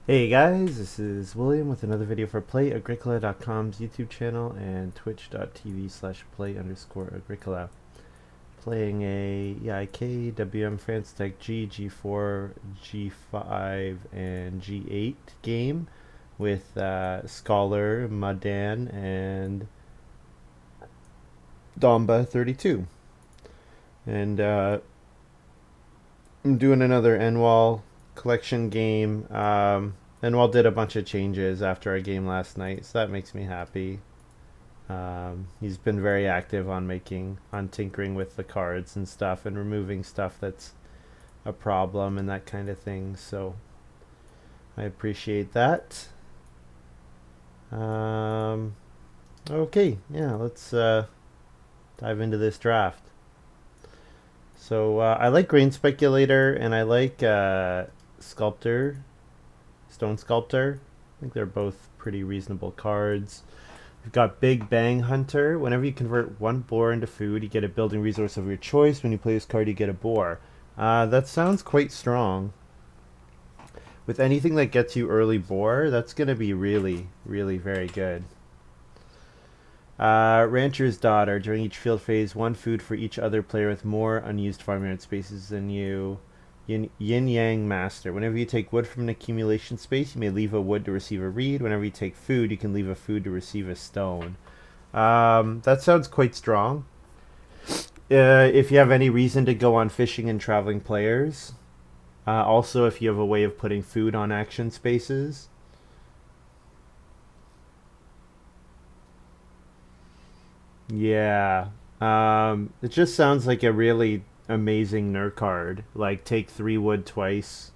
Hey guys, this is William with another video for Play-agricola.com's YouTube channel and twitch.tv/play_agricola. Playing a EIK, WM France Tech G, G4, G5, and G8 game with Scholar, Muddan, and Domba32. And I'm doing another Enwall collection game. Enwall did a bunch of changes after our game last night, so that makes me happy. He's been very active on tinkering with the cards and stuff and removing stuff that's a problem and that kind of thing. So I appreciate that. Um, okay, yeah, let's dive into this draft. So I like Grain Speculator and I like Sculptor, Stone Sculptor. I think they're both pretty reasonable cards. We've got Big Bang Hunter. Whenever you convert one boar into food, you get a building resource of your choice. When you play this card, you get a boar. That sounds quite strong. With anything that gets you early boar, that's going to be really, really very good. Rancher's Daughter. During each field phase, one food for each other player with more unused farmyard spaces than you. Yin Yang Master. Whenever you take wood from an accumulation space, you may leave a wood to receive a reed. Whenever you take food, you can leave a food to receive a stone. That sounds quite strong. If you have any reason to go on fishing and traveling players. Also, if you have a way of putting food on action spaces. Yeah. It just sounds like a really amazing nerd card. Like, take 3 wood twice,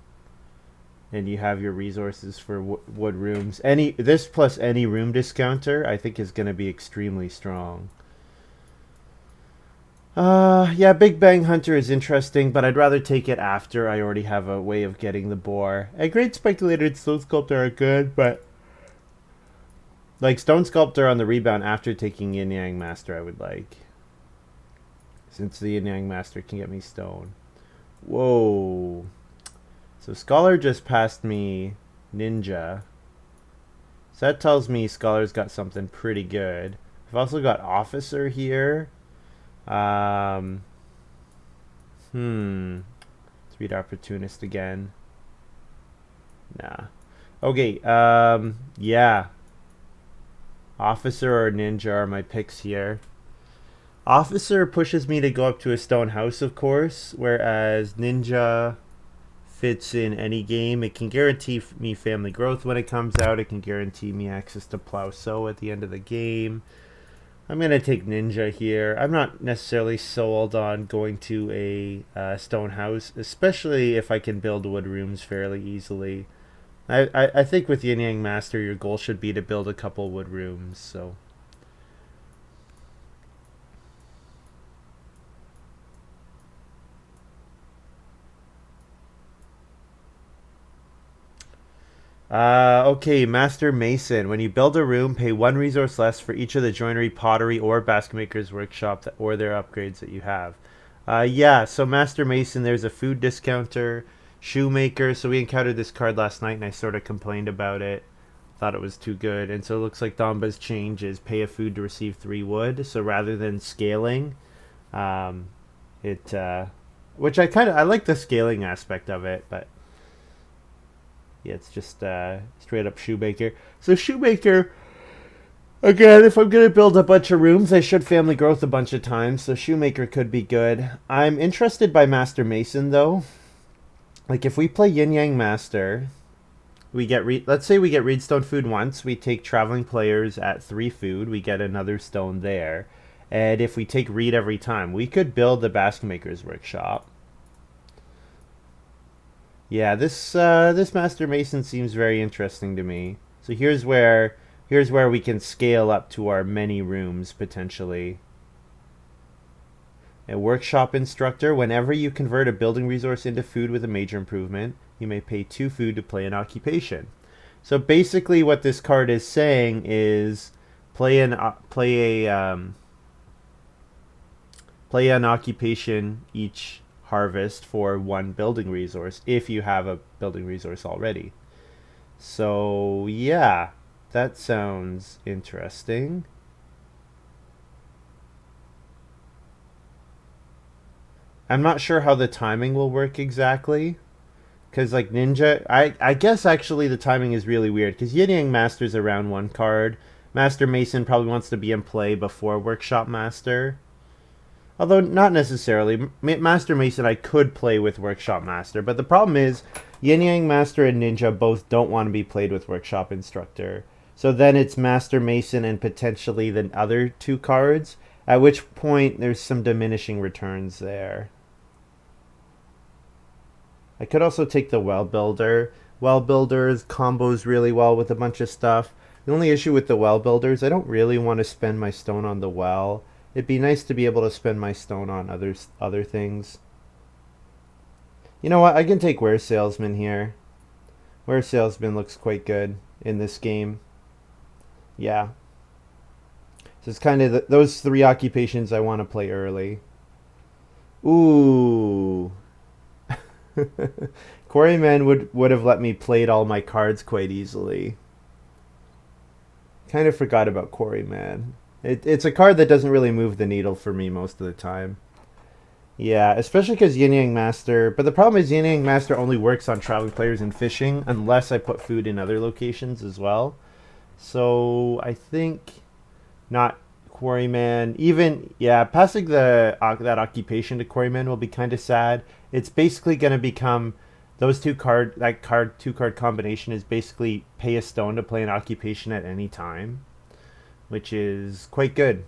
and you have your resources for wood rooms. This plus any room discounter, I think, is going to be extremely strong. Yeah, Big Bang Hunter is interesting, but I'd rather take it after I already have a way of getting the boar. A Great Speculator and Stone Sculptor are good, but like Stone Sculptor on the rebound after taking Yin Yang Master, I would like, since the Yin Yang Master can get me stone. Whoa! So Scholar just passed me Ninja, so that tells me Scholar's got something pretty good. I've also got Officer here. Um, Let's read Opportunist again. Nah. Okay, yeah. Officer or Ninja are my picks here. Officer pushes me to go up to a stone house, of course, whereas Ninja fits in any game. It can guarantee me family growth when it comes out. It can guarantee me access to Plow Sow at the end of the game. I'm going to take Ninja here. I'm not necessarily sold on going to a stone house, especially if I can build wood rooms fairly easily. I think with Yin Yang Master, your goal should be to build a couple wood rooms. So, okay, Master Mason. When you build a room, pay 1 resource less for each of the joinery, pottery, or basket maker's workshop or their upgrades that you have. Yeah, so Master Mason, there's a food discounter, shoemaker. So we encountered this card last night, and I sort of complained about it. Thought it was too good, and so it looks like Domba's change is pay a food to receive 3 wood. So rather than scaling, um, it which I like the scaling aspect of it, but yeah, it's just straight up shoemaker. So shoemaker again. If I'm gonna build a bunch of rooms, I should family growth a bunch of times. So shoemaker could be good. I'm interested by Master Mason though. Like if we play Yin Yang Master, we get let's say we get Reedstone food once. We take traveling players at 3 food. We get another stone there. And if we take Reed every time, we could build the basket maker's workshop. Yeah, this Master Mason seems very interesting to me. So here's where we can scale up to our many rooms potentially. A workshop instructor. Whenever you convert a building resource into food with a major improvement, you may pay 2 food to play an occupation. So basically, what this card is saying is play an occupation each harvest for 1 building resource if you have a building resource already. So, yeah, that sounds interesting. I'm not sure how the timing will work exactly. Because, like, Ninja, I guess actually the timing is really weird. Because Yin Yang Master's around one card. Master Mason probably wants to be in play before Workshop Master. Although, not necessarily. Master Mason I could play with Workshop Master. But the problem is, Yin Yang Master and Ninja both don't want to be played with Workshop Instructor. So then it's Master Mason and potentially the other two cards. At which point, there's some diminishing returns there. I could also take the Well Builder. Well Builders combos really well with a bunch of stuff. The only issue with the Well Builders, I don't really want to spend my stone on the well. It'd be nice to be able to spend my stone on other things. You know what? I can take Ware Salesman here. Ware Salesman looks quite good in this game. Yeah. So it's kind of those three occupations I want to play early. Ooh. Quarryman would have let me play all my cards quite easily. Kind of forgot about Quarryman. It's a card that doesn't really move the needle for me most of the time. Yeah, especially because Yin Yang Master. But the problem is Yin Yang Master only works on traveling players and fishing unless I put food in other locations as well. So I think not Quarryman. Even yeah, passing the that occupation to Quarryman will be kind of sad. It's basically going to become those two card combination is basically pay a stone to play an occupation at any time, which is quite good.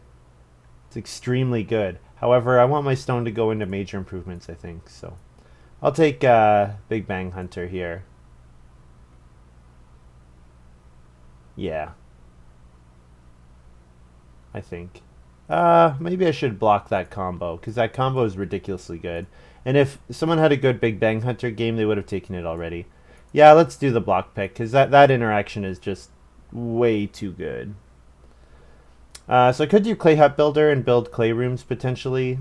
It's extremely good. However, I want my stone to go into major improvements, I think. So I'll take Big Bang Hunter here. Yeah, I think. Maybe I should block that combo because that combo is ridiculously good. And if someone had a good Big Bang Hunter game, they would have taken it already. Yeah, let's do the block pick because that interaction is just way too good. So I could do Clay Hut Builder and build clay rooms potentially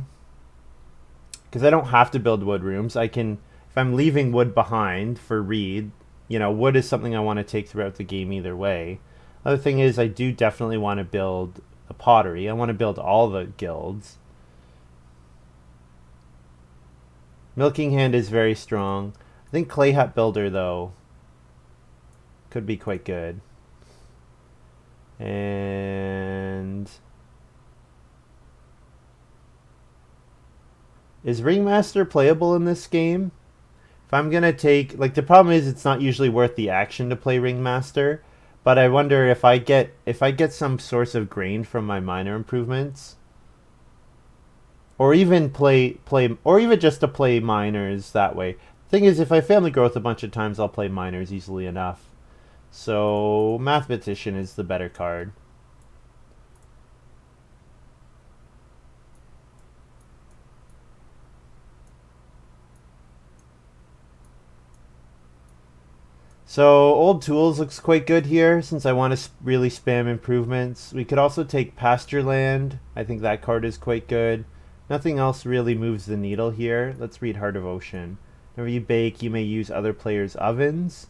because I don't have to build wood rooms. I can, if I'm leaving wood behind for Reed, wood is something I want to take throughout the game either way. Other thing is, I do definitely want to build a pottery. I want to build all the guilds. Milking Hand is very strong. I think Clay Hut Builder, though, could be quite good. And is Ringmaster playable in this game? If I'm gonna take, like, the problem is it's not usually worth the action to play Ringmaster, but I wonder if I get some source of grain from my minor improvements, or even or even just to play miners that way. Thing is, if I family growth a bunch of times, I'll play miners easily enough. So Mathematician is the better card. So Old Tools looks quite good here since I want to really spam improvements. We could also take Pasture Land. I think that card is quite good. Nothing else really moves the needle here. Let's read Heart of Ocean. Whenever you bake, you may use other players' ovens.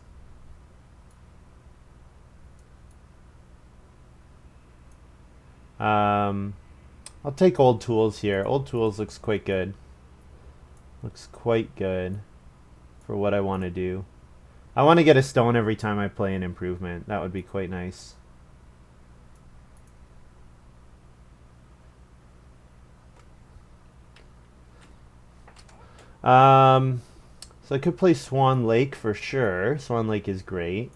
Um, I'll take Old Tools here. Old Tools looks quite good. Looks quite good for what I want to do. I want to get a stone every time I play an improvement. That would be quite nice. Um, so I could play Swan Lake for sure. Swan Lake is great.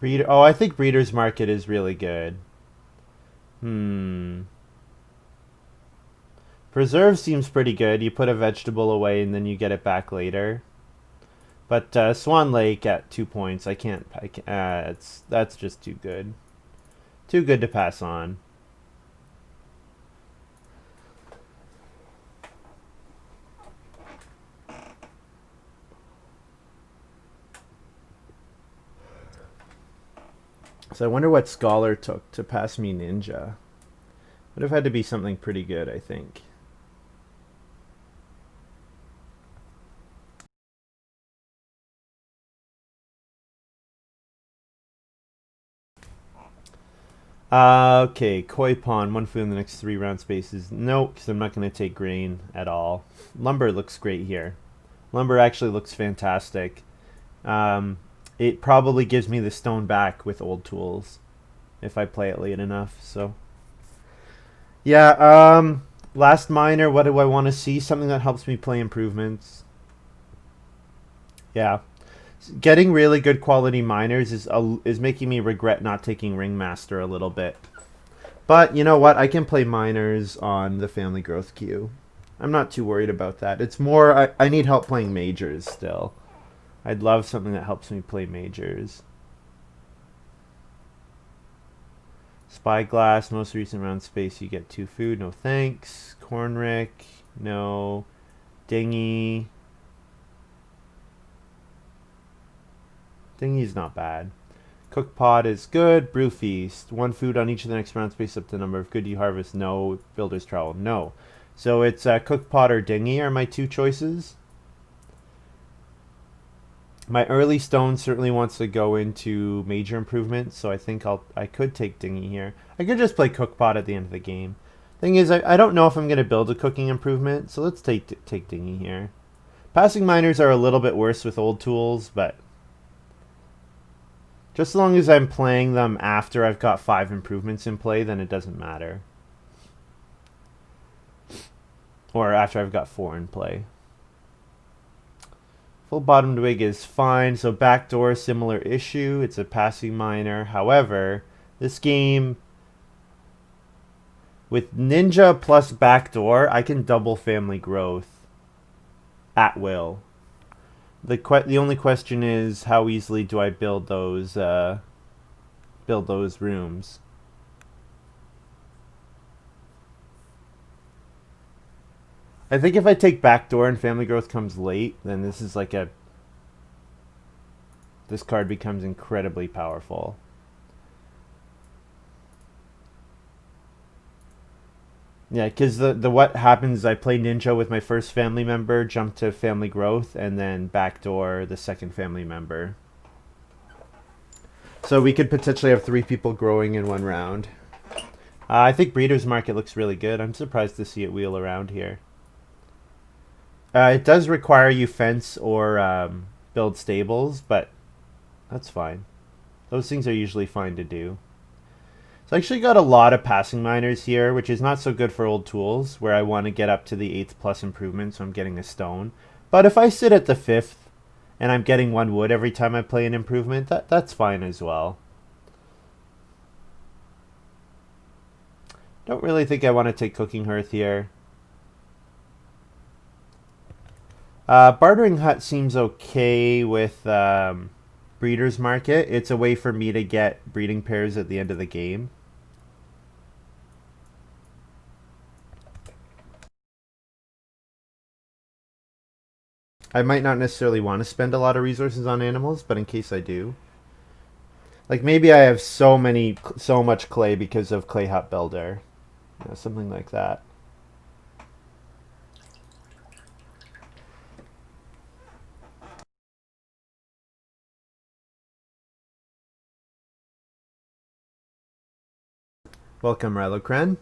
Breeder. Oh, I think Breeder's Market is really good. Hmm. Preserve seems pretty good. You put a vegetable away and then you get it back later. But Swan Lake at 2 points, I can't. That's just too good. Too good to pass on. So I wonder what Scholar took to pass me Ninja. Would have had to be something pretty good, I think. Okay, koi pond, one food in the next 3 round spaces. No, because I'm not going to take grain at all. Lumber looks great here. Lumber actually looks fantastic. Um, it probably gives me the stone back with old tools if I play it late enough. So yeah, last miner. What do I want to see? Something that helps me play improvements. Yeah, getting really good quality miners is making me regret not taking ringmaster a little bit. But you know what? I can play miners on the family growth queue. I'm not too worried about that. It's more I need help playing majors still. I'd love something that helps me play majors. Spyglass, most recent round space, you get 2 food. No thanks. Cornrick, no. Dingy. Dingy's not bad. Cook pot is good. Brew feast, 1 food on each of the next round space up to the number of good you harvest. No. Builder's trowel, no. So it's cook pot or dingy are my 2 choices. My early stone certainly wants to go into major improvements, so I think I could take dingy here. I could just play cookpot at the end of the game. Thing is, I don't know if I'm going to build a cooking improvement, so let's take dingy here. Passing miners are a little bit worse with old tools, but just as long as I'm playing them after I've got 5 improvements in play, then it doesn't matter. Or after I've got 4 in play. Full bottom twig is fine. So backdoor, similar issue. It's a passing miner. However, this game with ninja plus backdoor, I can double family growth at will. The only question is how easily do I build those rooms? I think if I take backdoor and family growth comes late, then this is like this card becomes incredibly powerful. Yeah, because the what happens is I play ninja with my first family member, jump to family growth, and then backdoor the second family member. So we could potentially have 3 people growing in 1 round. I think Breeder's Market looks really good. I'm surprised to see it wheel around here. It does require you fence or build stables, but that's fine. Those things are usually fine to do. So I actually got a lot of passing miners here, which is not so good for old tools, where I want to get up to the 8th plus improvement, so I'm getting a stone. But if I sit at the 5th, and I'm getting 1 wood every time I play an improvement, that's fine as well. Don't really think I want to take Cooking Hearth here. Bartering Hut seems okay with Breeder's Market. It's a way for me to get breeding pairs at the end of the game. I might not necessarily want to spend a lot of resources on animals, but in case I do. Like maybe I have so much clay because of Clay Hut Builder. You know, something like that. Welcome, Rylocren.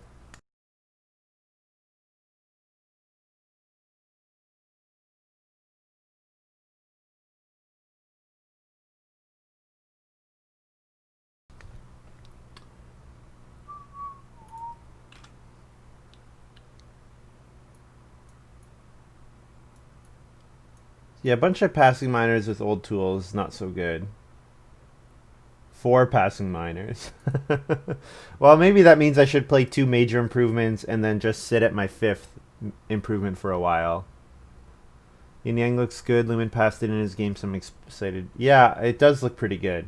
Yeah, a bunch of passing miners with old tools, not so good. 4 passing miners. Well, maybe that means I should play 2 major improvements and then just sit at my 5th improvement for a while. Yin Yang looks good. Lumen passed it in his game, so I'm excited. Yeah, it does look pretty good.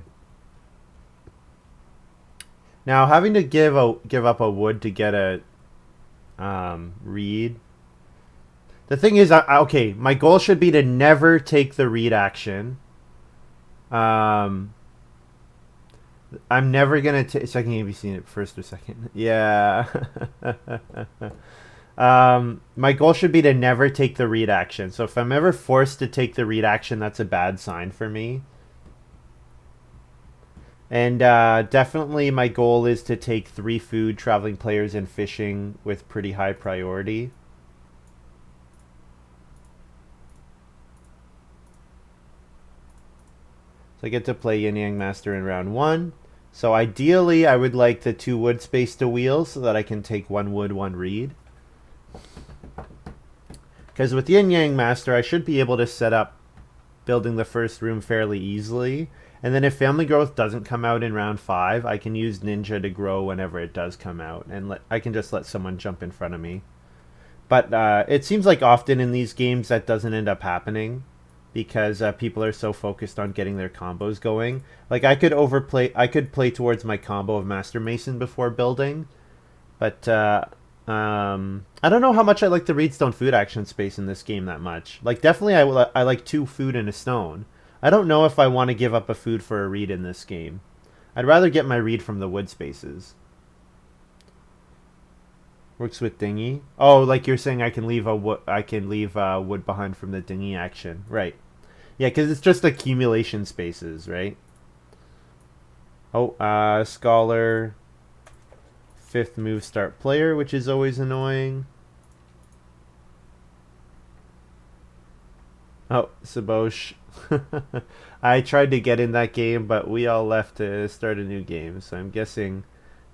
Now, having to give up a wood to get a read. The thing is, okay, my goal should be to never take the read action. I'm never gonna take. Second game, have you seen it first or second? Yeah. My goal should be to never take the read action. So if I'm ever forced to take the read action, that's a bad sign for me. And definitely my goal is to take 3 food, traveling players, and fishing with pretty high priority. So I get to play Yin Yang Master in round 1. So ideally, I would like the 2 wood space to wheel so that I can take 1 wood, 1 reed. Because with Yin Yang Master, I should be able to set up building the first room fairly easily. And then if family growth doesn't come out in round 5, I can use ninja to grow whenever it does come out. And I can just let someone jump in front of me. But it seems like often in these games that doesn't end up happening because people are so focused on getting their combos going. Like I could play towards my combo of Master Mason before building, but I don't know how much I like the Reedstone food action space in this game that much. Like definitely I like 2 food and a stone. I don't know if I want to give up a food for a reed in this game. I'd rather get my reed from the wood spaces. Works with dinghy. Oh, like you're saying, I can leave wood behind from the dinghy action, right? Yeah, because it's just accumulation spaces, right? Oh, scholar, 5th move start player, which is always annoying. Oh, Sabosh. I tried to get in that game, but we all left to start a new game, so I'm guessing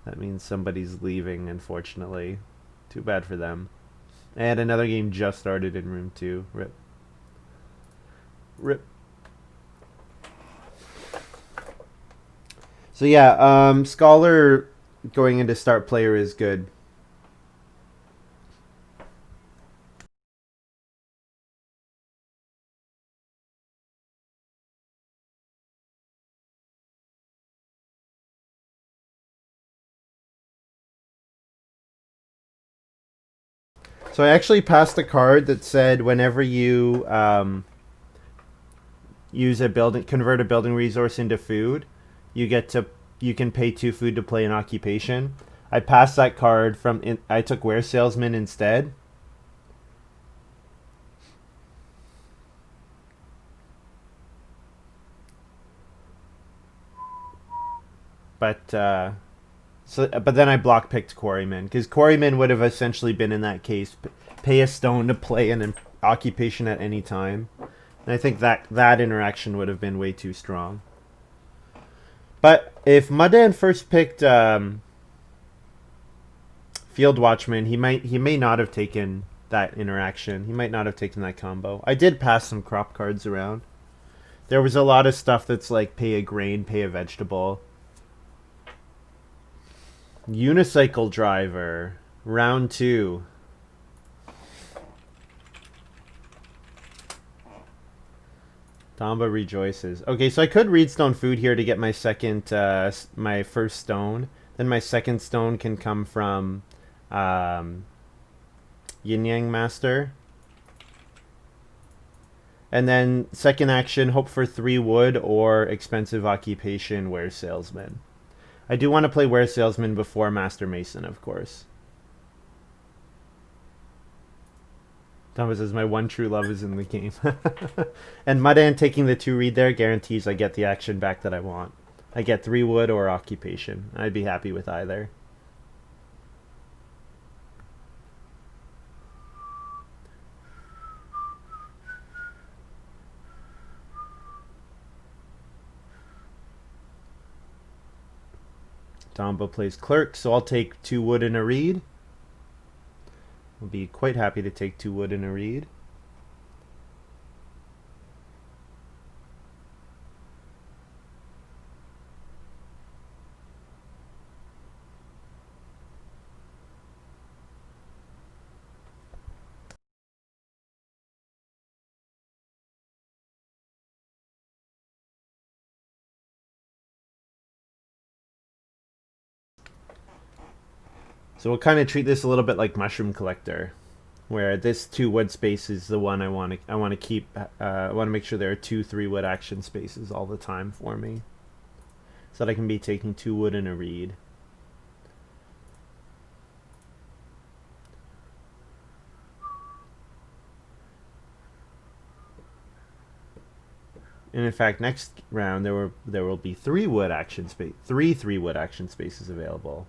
that means somebody's leaving, unfortunately. Too bad for them. And another game just started in room 2. Rip. Rip. So yeah, Scholar going into start player is good. So I actually passed a card that said whenever you use a building, convert a building resource into food, you get to you can pay 2 food to play an occupation. I passed that card I took Ware Salesman instead. But then I block picked Quarryman because Quarryman would have essentially been in that case pay a stone to play an occupation at any time. And I think that interaction would have been way too strong. But if Muddan first picked Field Watchman, he may not have taken that interaction. He might not have taken that combo. I did pass some crop cards around. There was a lot of stuff that's like pay a grain, pay a vegetable. Unicycle driver, round 2. Damba rejoices. Okay, so I could read stone food here to get my my first stone. Then my second stone can come from um, Yin Yang Master. And then second action, hope for 3 wood or expensive occupation, Ware Salesman. I do want to play Ware Salesman before Master Mason, of course. Thomas says my one true love is in the game. And Muddan taking the 2 read there guarantees I get the action back that I want. I get 3 wood or occupation. I'd be happy with either. Tombo plays clerk, so I'll take 2 wood and a reed. I'll be quite happy to take 2 wood and a reed. So we'll kind of treat this a little bit like Mushroom Collector, where this 2 wood space is the one I want to keep. I want to make sure there are 2 3 wood action spaces all the time for me, so that I can be taking 2 wood and a reed. And in fact, next round there will be three wood action space, three wood action spaces available.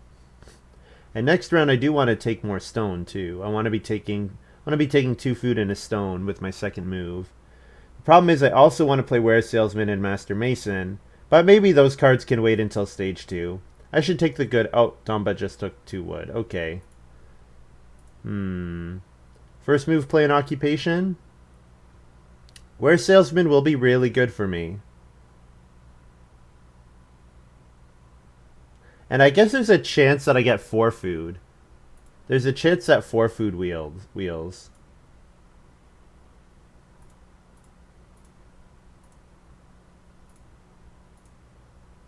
And next round, I do want to take more stone too. I want to be taking 2 food and a stone with my second move. The problem is I also want to play Ware Salesman and Master Mason, but maybe those cards can wait until stage 2. I should take the good. Oh, Tomba just took 2 wood. Okay. First move, play an occupation. Ware Salesman will be really good for me. And I guess there's a chance that I get 4 food. There's a chance that 4 food wheels.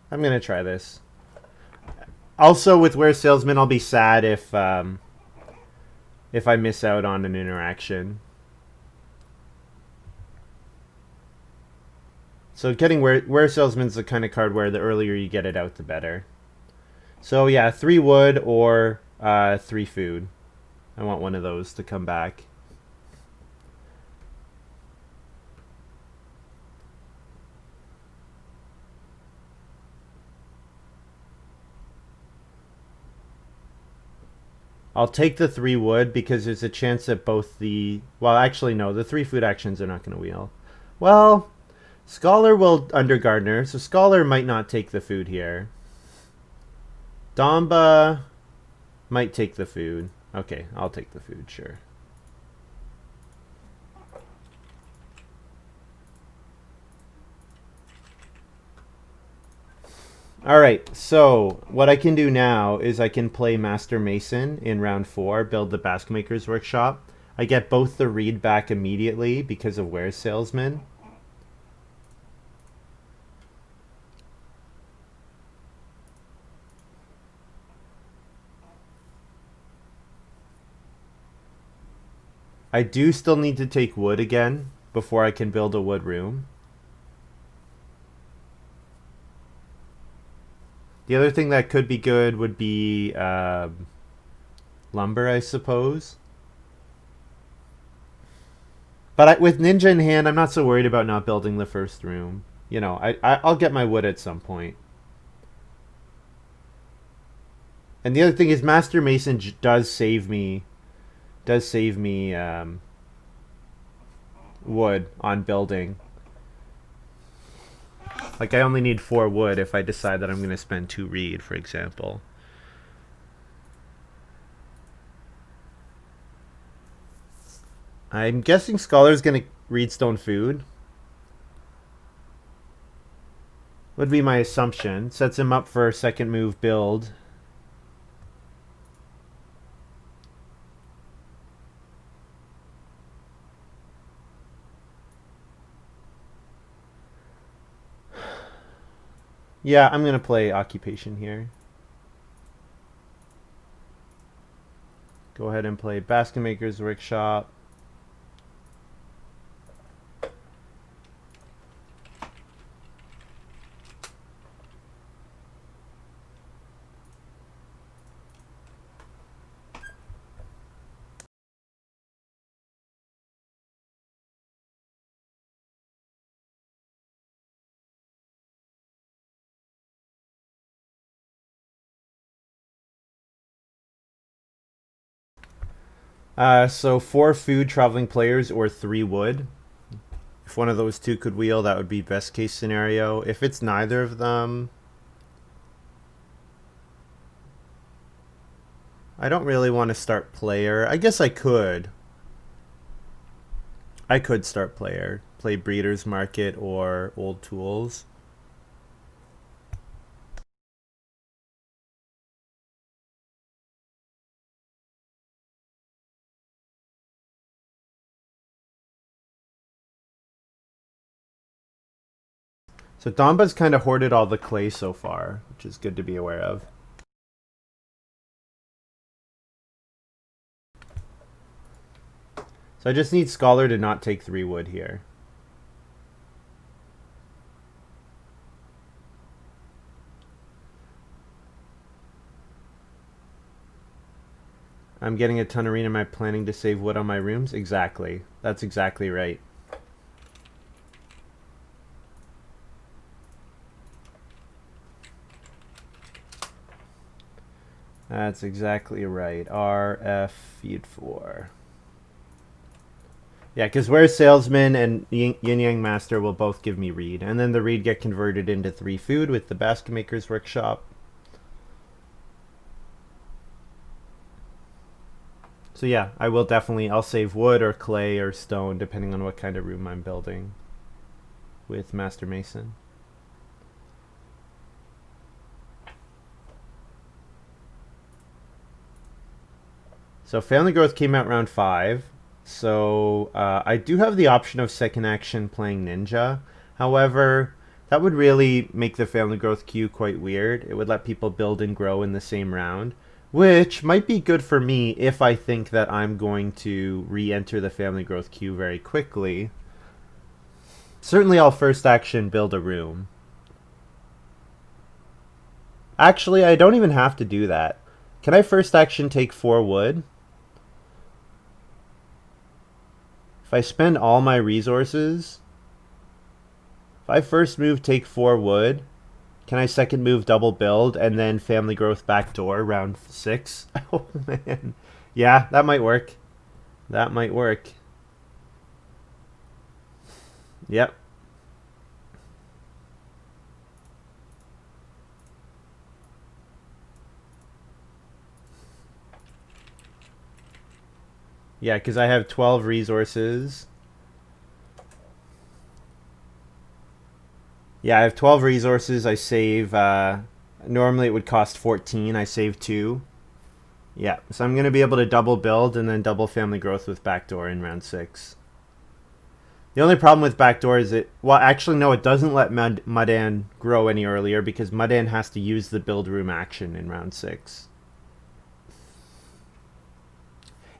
I'm gonna try this. Also, with Ware Salesman, I'll be sad if I miss out on an interaction. So getting Ware Salesman's the kind of card where the earlier you get it out, the better. So yeah, 3 wood or 3 food. I want one of those to come back. I'll take the 3 wood because there's a chance that both the... Well, actually, no. The 3 food actions are not going to wheel. Well, Scholar will Undergardener, so Scholar might not take the food here. Damba might take the food. Okay, I'll take the food, sure. Alright, so what I can do now is I can play Master Mason in round 4, build the Basketmaker's Workshop. I get both the read back immediately because of Ware Salesman. I do still need to take wood again before I can build a wood room. The other thing that could be good would be lumber, I suppose. But with Ninja in hand, I'm not so worried about not building the first room. You know, I'll get my wood at some point. And the other thing is Master Mason does save me wood on building. Like I only need 4 wood if I decide that I'm going to spend 2 reed, for example. I'm guessing Scholar's going to read Stone Food. Would be my assumption. Sets him up for a second move build. Yeah, I'm going to play Occupation here. Go ahead and play Basketmaker's Workshop. So 4 food traveling players or 3 wood. If one of those 2 could wheel, that would be best case scenario. If it's neither of them, I don't really want to start player. I guess I could. I could start player. Play Breeder's Market or Old Tools. So Damba's kind of hoarded all the clay so far, which is good to be aware of. So I just need Scholar to not take 3 wood here. I'm getting a ton of arena. Am I planning to save wood on my rooms? Exactly. That's exactly right. That's exactly right. RF feed 4. Yeah, because where's salesman and yin yang master will both give me reed, and then the reed get converted into 3 food with the basket maker's workshop. So yeah, I will definitely, I'll save wood or clay or stone depending on what kind of room I'm building with Master Mason. So family growth came out round 5. So I do have the option of second action playing ninja. However, that would really make the family growth queue quite weird. It would let people build and grow in the same round, which might be good for me if I think that I'm going to re-enter the family growth queue very quickly. Certainly I'll first action build a room. Actually, I don't even have to do that. Can I first action take 4 wood? If I spend all my resources, if I first move take 4 wood, can I second move double build and then family growth backdoor round 6? Oh man. Yeah, that might work. That might work. Yep. Yeah, because I have 12 resources. Yeah, I have 12 resources. I save, normally it would cost 14. I save 2. Yeah, so I'm going to be able to double build and then double family growth with backdoor in round 6. The only problem with backdoor is it, well, actually, no, it doesn't let Muddan grow any earlier because Muddan has to use the build room action in round 6.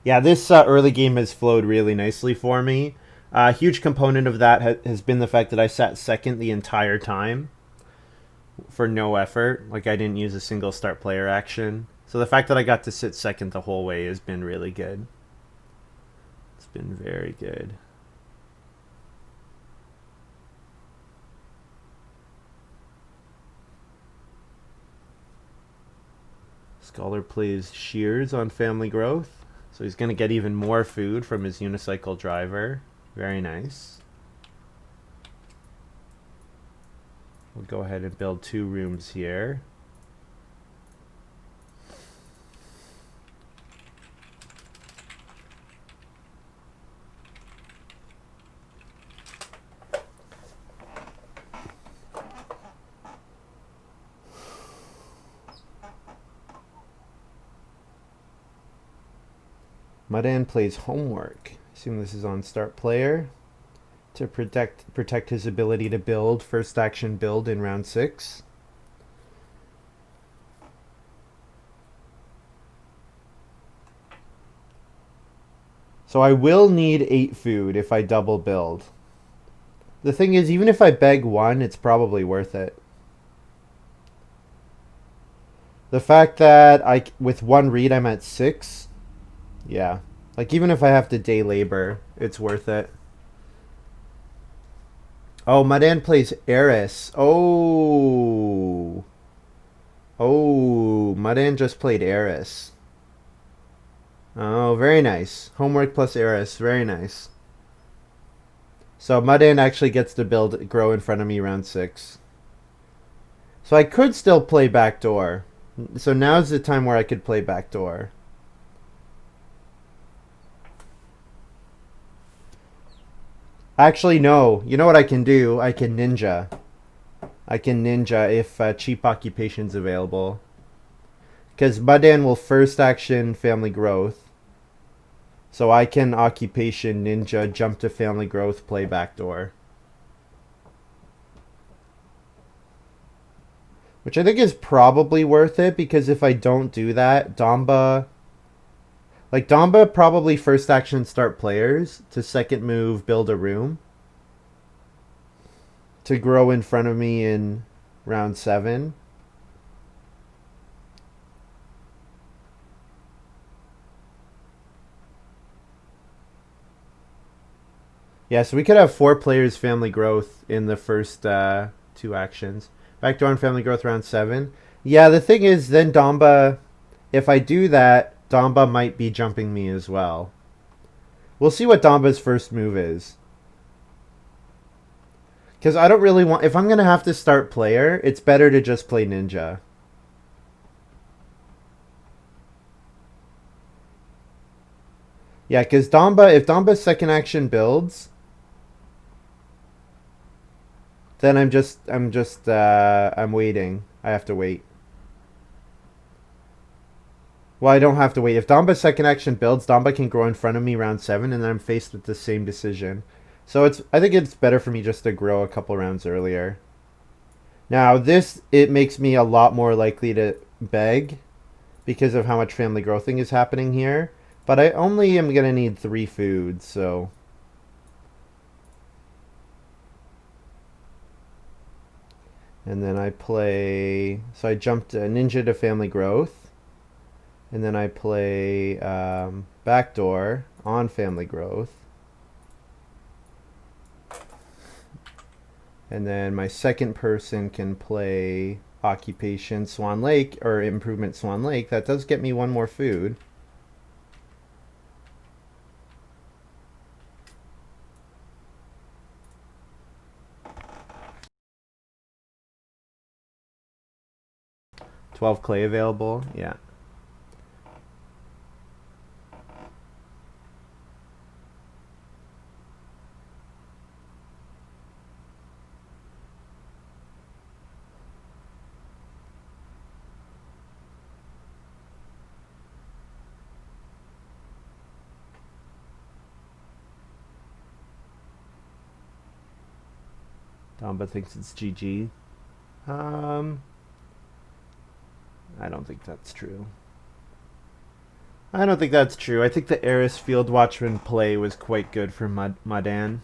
Yeah, this early game has flowed really nicely for me. A huge component of that has been the fact that I sat second the entire time for no effort. Like, I didn't use a single start player action. So the fact that I got to sit second the whole way has been really good. It's been very good. Scholar plays shears on family growth. So he's going to get even more food from his unicycle driver. Very nice. We'll go ahead and build 2 rooms here. Muddan plays homework. Assume this is on start player to protect his ability to build first action build in round 6. So I will need 8 food if I double build. The thing is, even if I beg 1, it's probably worth it. The fact that with 1 read I'm at 6, yeah. Like, even if I have to day labor, it's worth it. Oh, Muddan plays Eris. Oh. Oh, Muddan just played Eris. Oh, very nice. Homework plus Eris. Very nice. So Muddan actually gets to grow in front of me round 6. So I could still play backdoor. So now's the time where I could play backdoor. Actually, no. You know what I can do? I can ninja. I can ninja if cheap occupation's available. Because Muddan will first action family growth. So I can occupation ninja, jump to family growth, play backdoor. Which I think is probably worth it, because if I don't do that, Damba... Like, Damba probably first action start players to second move build a room to grow in front of me in round 7. Yeah, so we could have 4 players family growth in the first 2 actions. Backdoor and family growth round 7. Yeah, the thing is, then Damba... if I do that, Damba might be jumping me as well. We'll see what Damba's first move is. Because I don't really want... If I'm going to have to start player, it's better to just play ninja. Yeah, because Damba... If Damba's second action builds... Then I'm waiting. I have to wait. Well, I don't have to wait. If Damba's second action builds, Damba can grow in front of me round 7, and then I'm faced with the same decision. So I think it's better for me just to grow a couple rounds earlier. Now this, it makes me a lot more likely to beg because of how much family growthing is happening here. But I only am going to need 3 foods, so... And then I play... So I jumped a ninja to family growth. And then I play backdoor on family growth. And then my second person can play occupation Swan Lake or improvement Swan Lake. That does get me 1 more food. $12 clay available, yeah. Damba thinks it's GG. I don't think that's true. I don't think that's true. I think the Eris Field Watchman play was quite good for Muddan.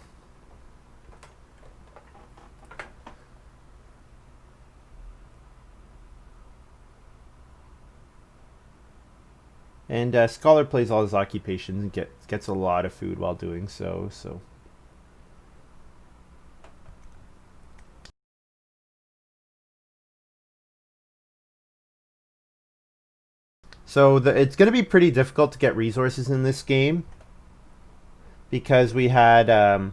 And Scholar plays all his occupations and gets a lot of food while doing so. So it's going to be pretty difficult to get resources in this game because we had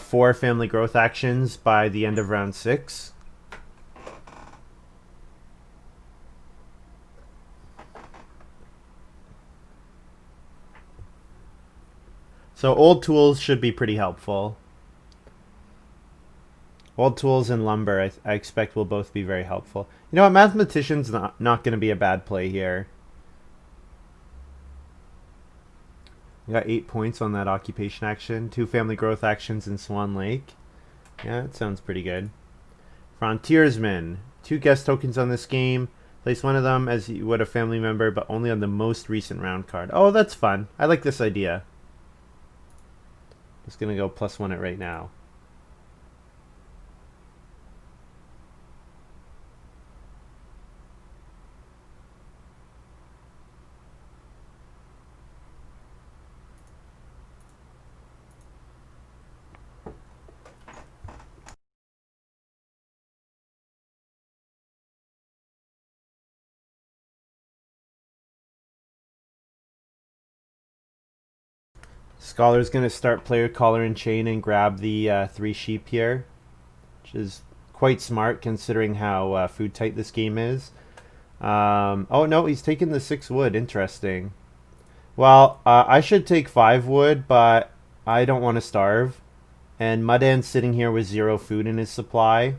4 family growth actions by the end of round 6. So old tools should be pretty helpful. Old tools and lumber I expect will both be very helpful. You know what, mathematician's not going to be a bad play here. We got 8 points on that occupation action. 2 family growth actions in Swan Lake. Yeah, that sounds pretty good. Frontiersman. 2 guest tokens on this game. Place one of them as you would a family member, but only on the most recent round card. Oh, that's fun. I like this idea. Just going to go +1 it right now. Scholar's going to start player collar and chain and grab the 3 sheep here, which is quite smart considering how food tight this game is. Oh no, he's taking the 6 wood. Interesting. Well, I should take 5 wood, but I don't want to starve. And Muddan's sitting here with 0 food in his supply.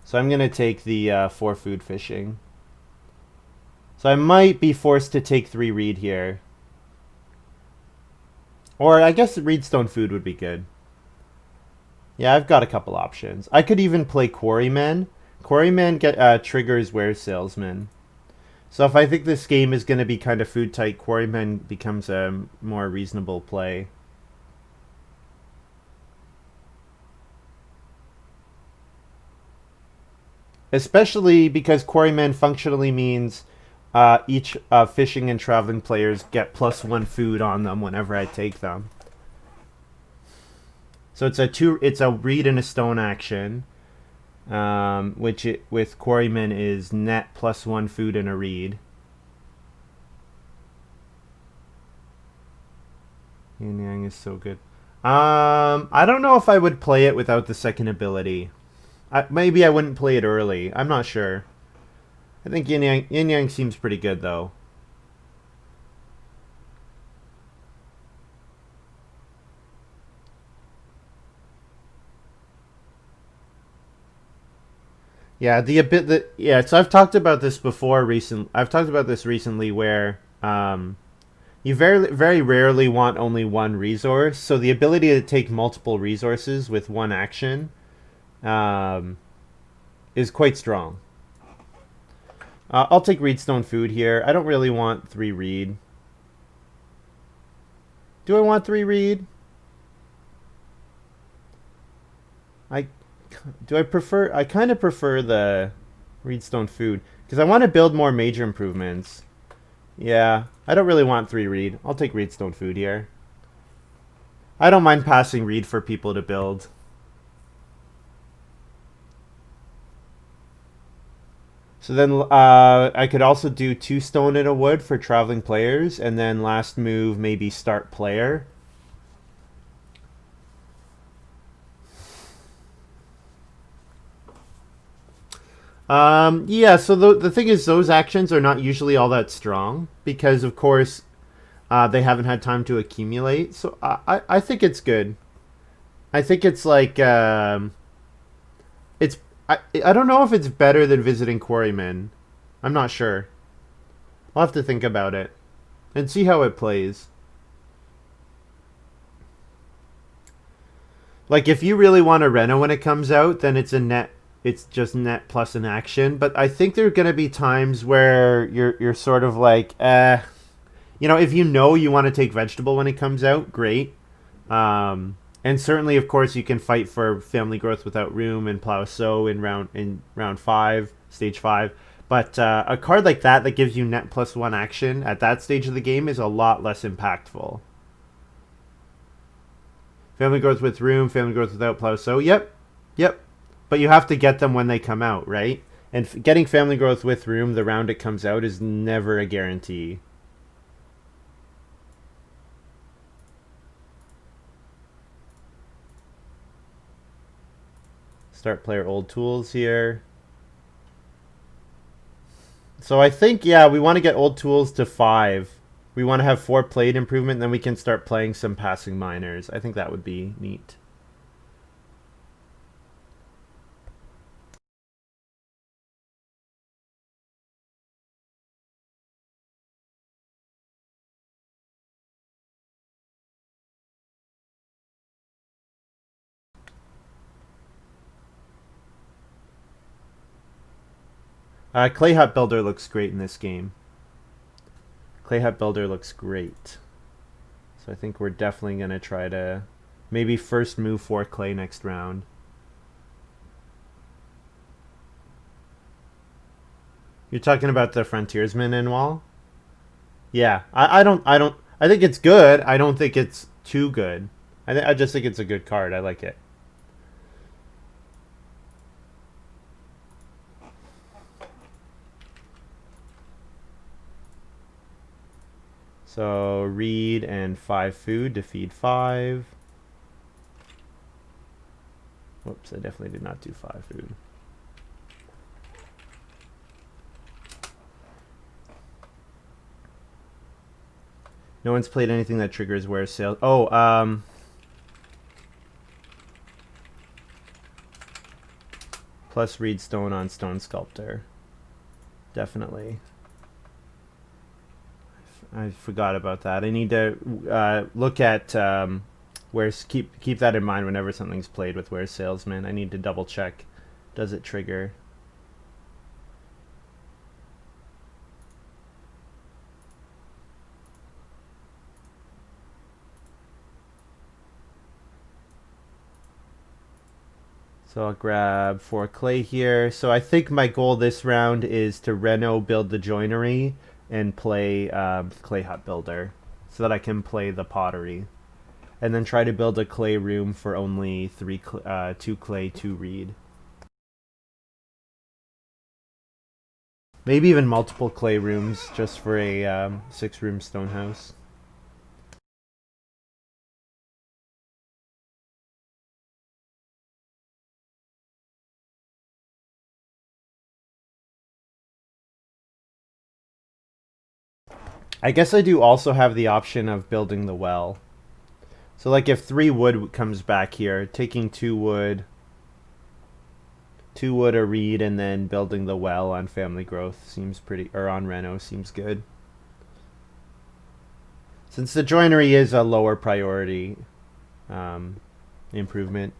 So I'm going to take the 4 food fishing. So I might be forced to take 3 reed here. Or I guess reedstone food would be good. Yeah, I've got a couple options. I could even play Quarryman. Quarryman triggers Ware Salesman. So if I think this game is going to be kind of food tight, Quarryman becomes a more reasonable play. Especially because Quarryman functionally means each fishing and traveling players get +1 food on them whenever I take them. So it's a reed and a stone action, with Quarryman is net +1 food and a reed. Yin Yang is so good. I don't know if I would play it without the second ability. Maybe I wouldn't play it early. I'm not sure. I think Yin Yang seems pretty good though. Yeah, yeah. So I've talked about this before. I've talked about this recently, where you very rarely want only one resource. So the ability to take multiple resources with one action um, is quite strong. I'll take Reedstone Food here. I don't really want 3 Reed. Do I want 3 Reed? I do I prefer. I kind of prefer the Reedstone Food because I want to build more major improvements. Yeah, I don't really want 3 Reed. I'll take Reedstone Food here. I don't mind passing Reed for people to build. So then I could also do 2 stone and a wood for traveling players, and then last move maybe start player. Yeah, so the thing is, those actions are not usually all that strong because, of course, they haven't had time to accumulate. So I think it's good. I think it's like it's I don't know if it's better than visiting Quarrymen. I'm not sure. I'll have to think about it and see how it plays. Like if you really want a Reno when it comes out, then it's just net plus an action. But I think there are gonna be times where you're sort of like, if you want to take vegetable when it comes out, great. And certainly, of course, you can fight for family growth without room and plow sow in round 5, stage 5. But a card like that gives you net +1 action at that stage of the game is a lot less impactful. Family growth with room, family growth without plow sow. Yep. But you have to get them when they come out, right? And getting family growth with room the round it comes out is never a guarantee. Start player old tools here. So I think, yeah, we want to get old tools to 5. We want to have 4 played improvement, then we can start playing some passing miners. I think that would be neat. Clay Hut Builder looks great in this game. Clay Hut Builder looks great. So I think we're definitely going to try to maybe first move for clay next round. You're talking about the Frontiersman in wall? Yeah, I think it's good. I don't think it's too good. I just think it's a good card. I like it. So reed and 5 food to feed 5. Whoops, I definitely did not do 5 food. No one's played anything that triggers where sales. Oh, plus reed stone on stone sculptor. Definitely. I forgot about that. I need to look at where's keep that in mind whenever something's played with where's salesman. I need to double check. Does it trigger? So I'll grab 4 clay here. So I think my goal this round is to Reno build the joinery and play Clay Hut Builder so that I can play the pottery. and then try to build a clay room for only 2 clay, 2 reed. Maybe even multiple clay rooms just for a 6-room stone house. I guess I do also have the option of building the well. So like if 3 wood comes back here, taking 2 wood, 2 wood, a reed, and then building the well on family growth seems pretty, or on reno seems good. Since the joinery is a lower priority improvement.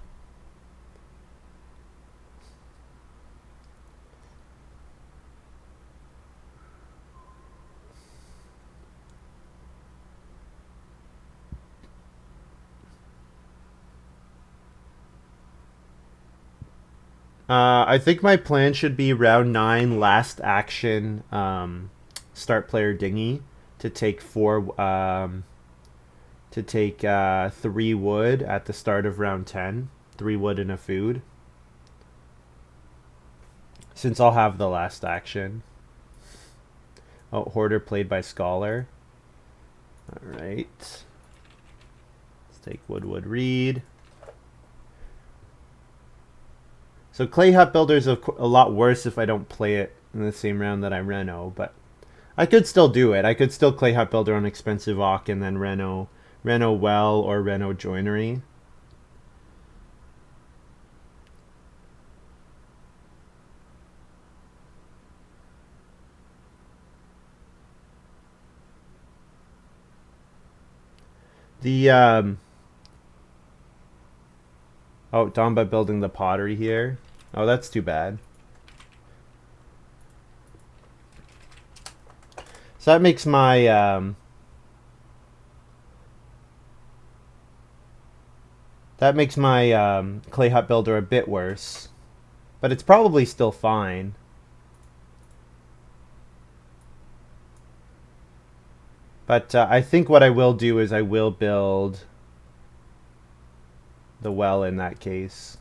I think my plan should be round 9, last action, start player dinghy to take 3 wood at the start of round 10. 3 wood and a food. Since I'll have the last action. Oh, Hoarder played by Scholar. Alright. Let's take wood, reed. So Clay Hut Builder is a lot worse if I don't play it in the same round that I reno, but I could still do it. I could still Clay Hut Builder on expensive Ock and then reno well or reno joinery. The oh, Damba building the pottery here. Oh, that's too bad. So that makes my Clay Hut Builder a bit worse, but it's probably still fine. But I think what I will do is I will build the well in that case.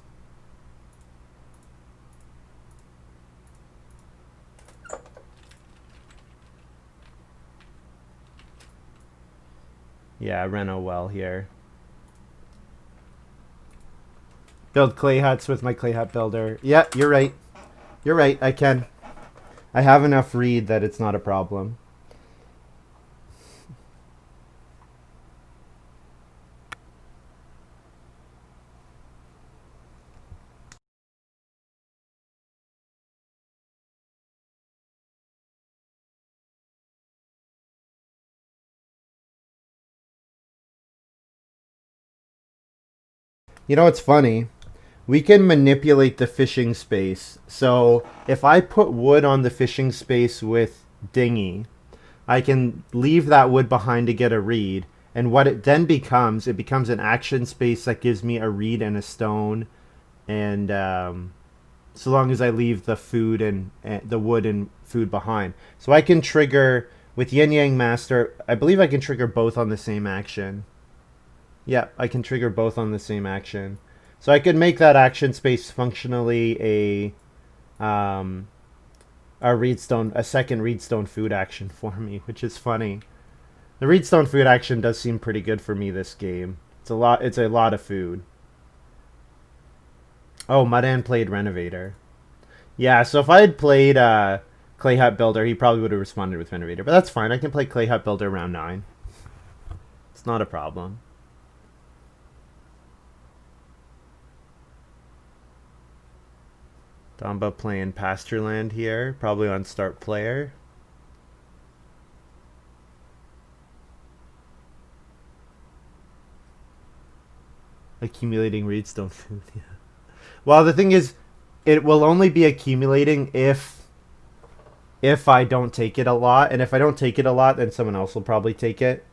Yeah, reno well here. Build clay huts with my Clay Hut Builder. Yeah, you're right. You're right, I can. I have enough reed that it's not a problem. You know what's funny? We can manipulate the fishing space. So if I put wood on the fishing space with dinghy, I can leave that wood behind to get a reed. And what it then becomes, it becomes an action space that gives me a reed and a stone. And so long as I leave the food and the wood and food behind. So I can trigger with Yin Yang Master. I believe I can trigger both on the same action. Yeah, I can trigger both on the same action. So I could make that action space functionally a second reedstone food action for me, which is funny. The reedstone food action does seem pretty good for me this game. It's a lot of food. Oh, Muddan played Renovator. Yeah, so if I had played Clay Hut Builder, he probably would have responded with Renovator. But that's fine. I can play Clay Hut Builder round 9. It's not a problem. Damba playing Pastureland here, probably on start player. Accumulating reedstone food, yeah. Well, the thing is, it will only be accumulating if I don't take it a lot, and if I don't take it a lot, then someone else will probably take it,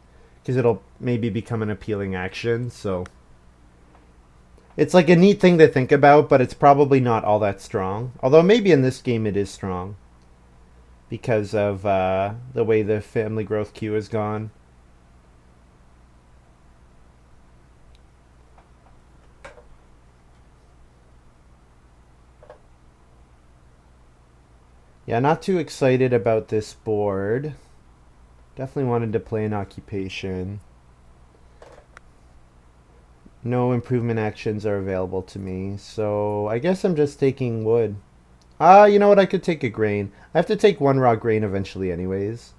because it'll maybe become an appealing action, so... It's like a neat thing to think about, but it's probably not all that strong. Although maybe in this game it is strong. Because of the way the family growth queue has gone. Yeah, not too excited about this board. Definitely wanted to play an occupation. No improvement actions are available to me, so I guess I'm just taking wood. You know what? I could take a grain. I have to take one raw grain eventually anyways.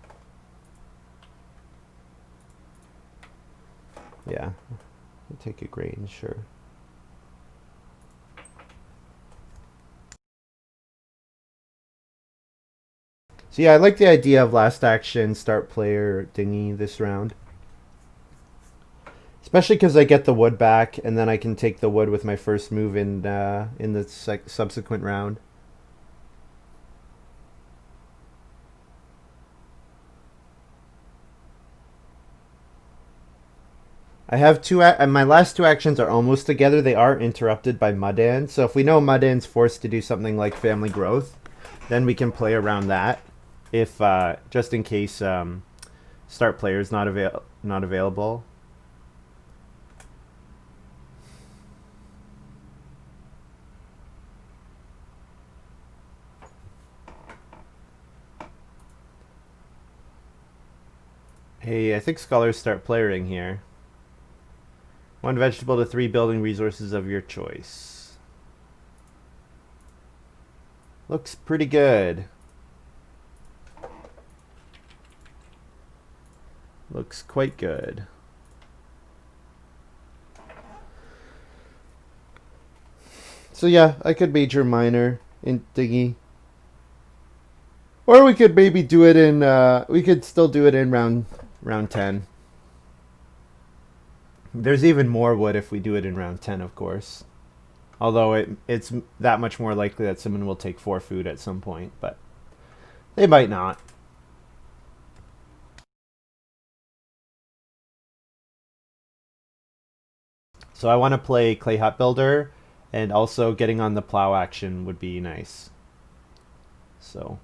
Yeah, I'll take a grain, sure. So yeah, I like the idea of last action, start player dingy this round. Especially because I get the wood back, and then I can take the wood with my first move in the subsequent round. I have my last two actions are almost together. They are interrupted by muddan. So if we know muddan's forced to do something like family growth, then we can play around that. If just in case start player is not available. Hey, I think scholars start playing here. One vegetable to 3 building resources of your choice. Looks pretty good. Looks quite good. So yeah, I could major minor in Diggy. Or we could maybe do it in we could still do it in round 10. There's even more wood if we do it in round 10, of course. Although it's that much more likely that someone will take 4 food at some point, but they might not. So I want to play Clay Hut Builder, and also getting on the plow action would be nice. So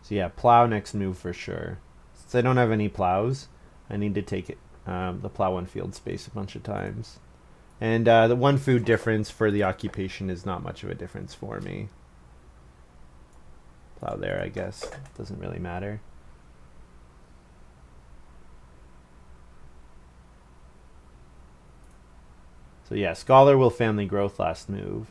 yeah, plow next move for sure. Since I don't have any plows, I need to take the plow on field space a bunch of times. And the 1 food difference for the occupation is not much of a difference for me. Plow there, I guess. Doesn't really matter. So yeah, Scholar will family growth last move.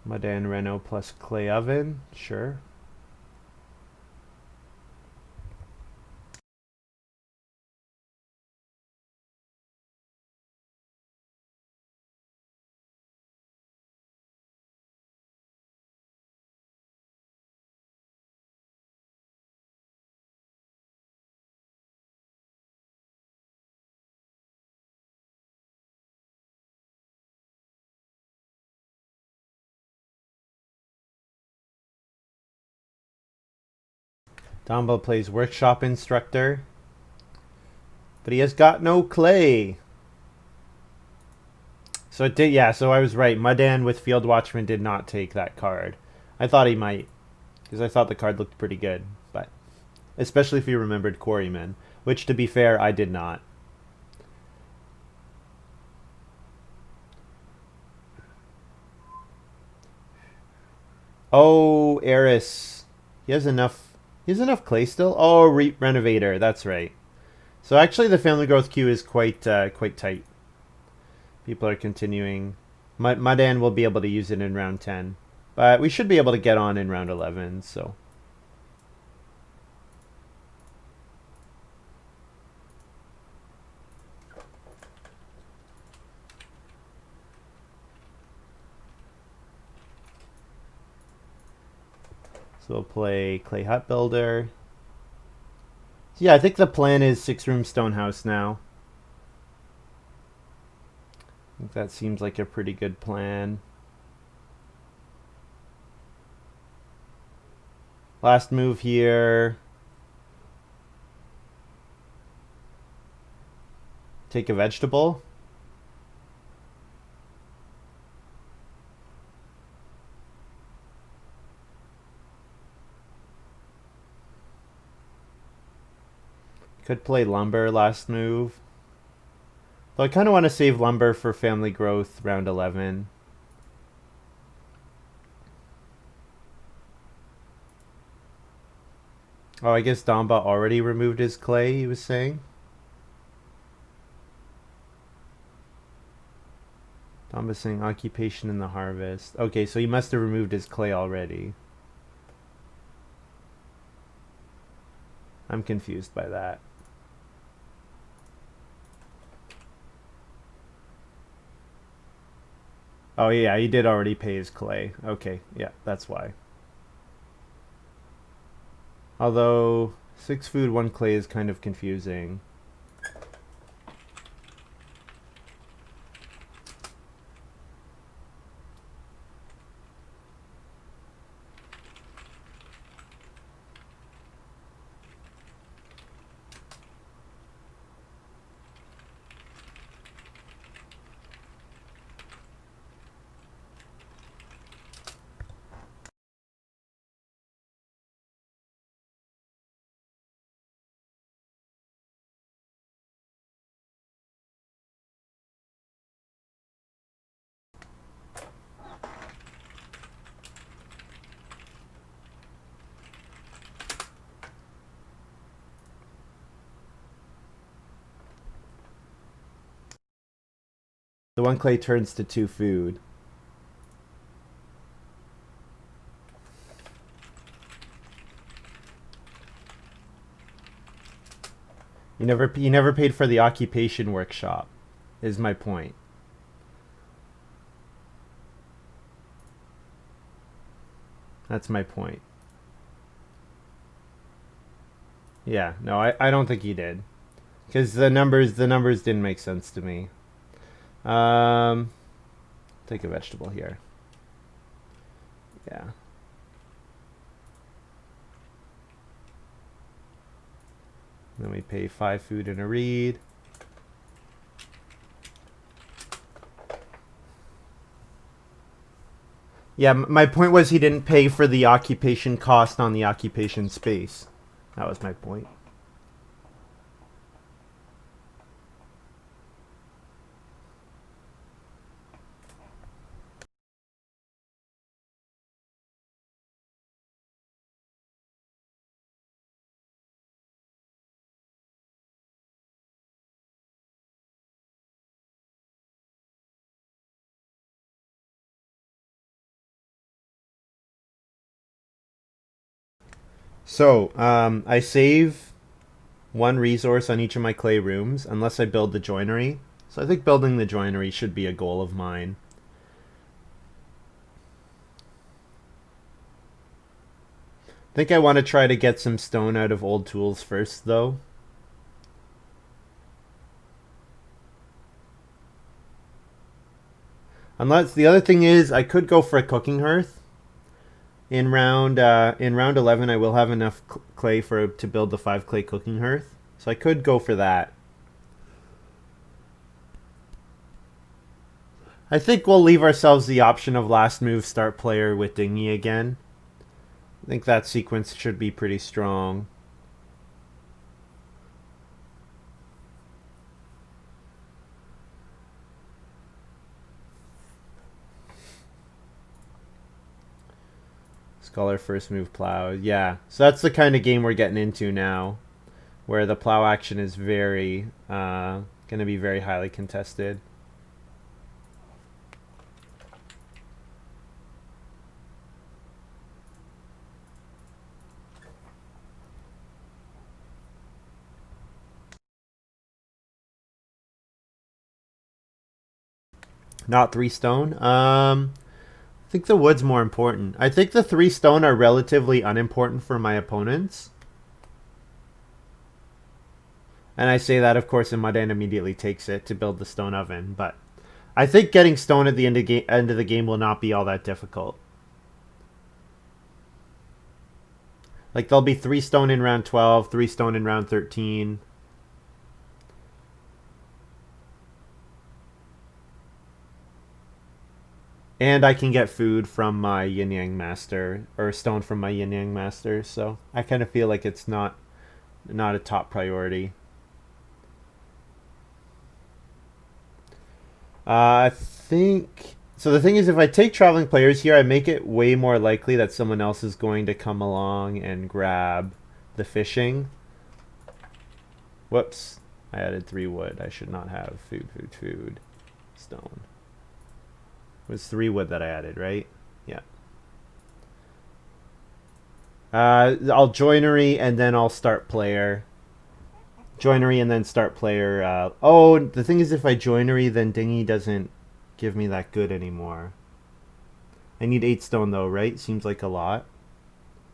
Muddan Reno plus Clay Oven, sure. Dombo plays Workshop Instructor, but he has got no clay. So it did, yeah. So I was right. Muddan with Field Watchman did not take that card. I thought he might, because I thought the card looked pretty good, but especially if you remembered Quarryman, which to be fair, I did not. Oh, Eris, he has enough. He has enough clay still. Oh, Renovator. That's right. So actually, the family growth queue is quite tight. People are continuing. Muddan will be able to use it in round 10. But we should be able to get on in round 11, so. So we'll play Clay Hut Builder. So yeah, I think the plan is 6-room stone house now. I think that seems like a pretty good plan. Last move here. Take a vegetable. Could play lumber last move. Though I kind of want to save lumber for family growth round 11. Oh, I guess Damba already removed his clay, he was saying. Damba's saying occupation in the harvest. Okay, so he must have removed his clay already. I'm confused by that. Oh yeah, he did already pay his clay. Okay, yeah, that's why. Although 6 food, 1 clay is kind of confusing. The 1 clay turns to 2 food. You never paid for the occupation workshop, is my point. That's my point. Yeah, no, I don't think he did. Because the numbers didn't make sense to me. Um, take a vegetable here. Yeah. Then we pay 5 food and a reed. Yeah, my point was he didn't pay for the occupation cost on the occupation space. That was my point. So, I save 1 resource on each of my clay rooms unless I build the joinery. So I think building the joinery should be a goal of mine. I think I want to try to get some stone out of old tools first, though. Unless the other thing is, I could go for a cooking hearth. In round 11, I will have enough clay to build the 5 clay cooking hearth, so I could go for that. I think we'll leave ourselves the option of last move start player with dinghy again. I think that sequence should be pretty strong. Scholar first move plow. Yeah, so that's the kind of game we're getting into now, where the plow action is going to be very highly contested. Not 3 stone. I think the wood's more important. I think the 3 stone are relatively unimportant for my opponents. And I say that, of course, and muddan immediately takes it to build the stone oven. But I think getting stone at the end of the game will not be all that difficult. Like, there'll be 3 stone in round 12, 3 stone in round 13. And I can get food from my yin yang master, or stone from my yin yang master, so I kind of feel like it's not a top priority. I think so. The thing is, if I take traveling players here, I make it way more likely that someone else is going to come along and grab the fishing. Whoops. I added 3 wood. I should not have food, stone. It was 3 wood that I added, right? Yeah. I'll joinery and then I'll start player. Joinery and then start player. Oh, the thing is, if I joinery, then dinghy doesn't give me that good anymore. I need 8 stone though, right? Seems like a lot.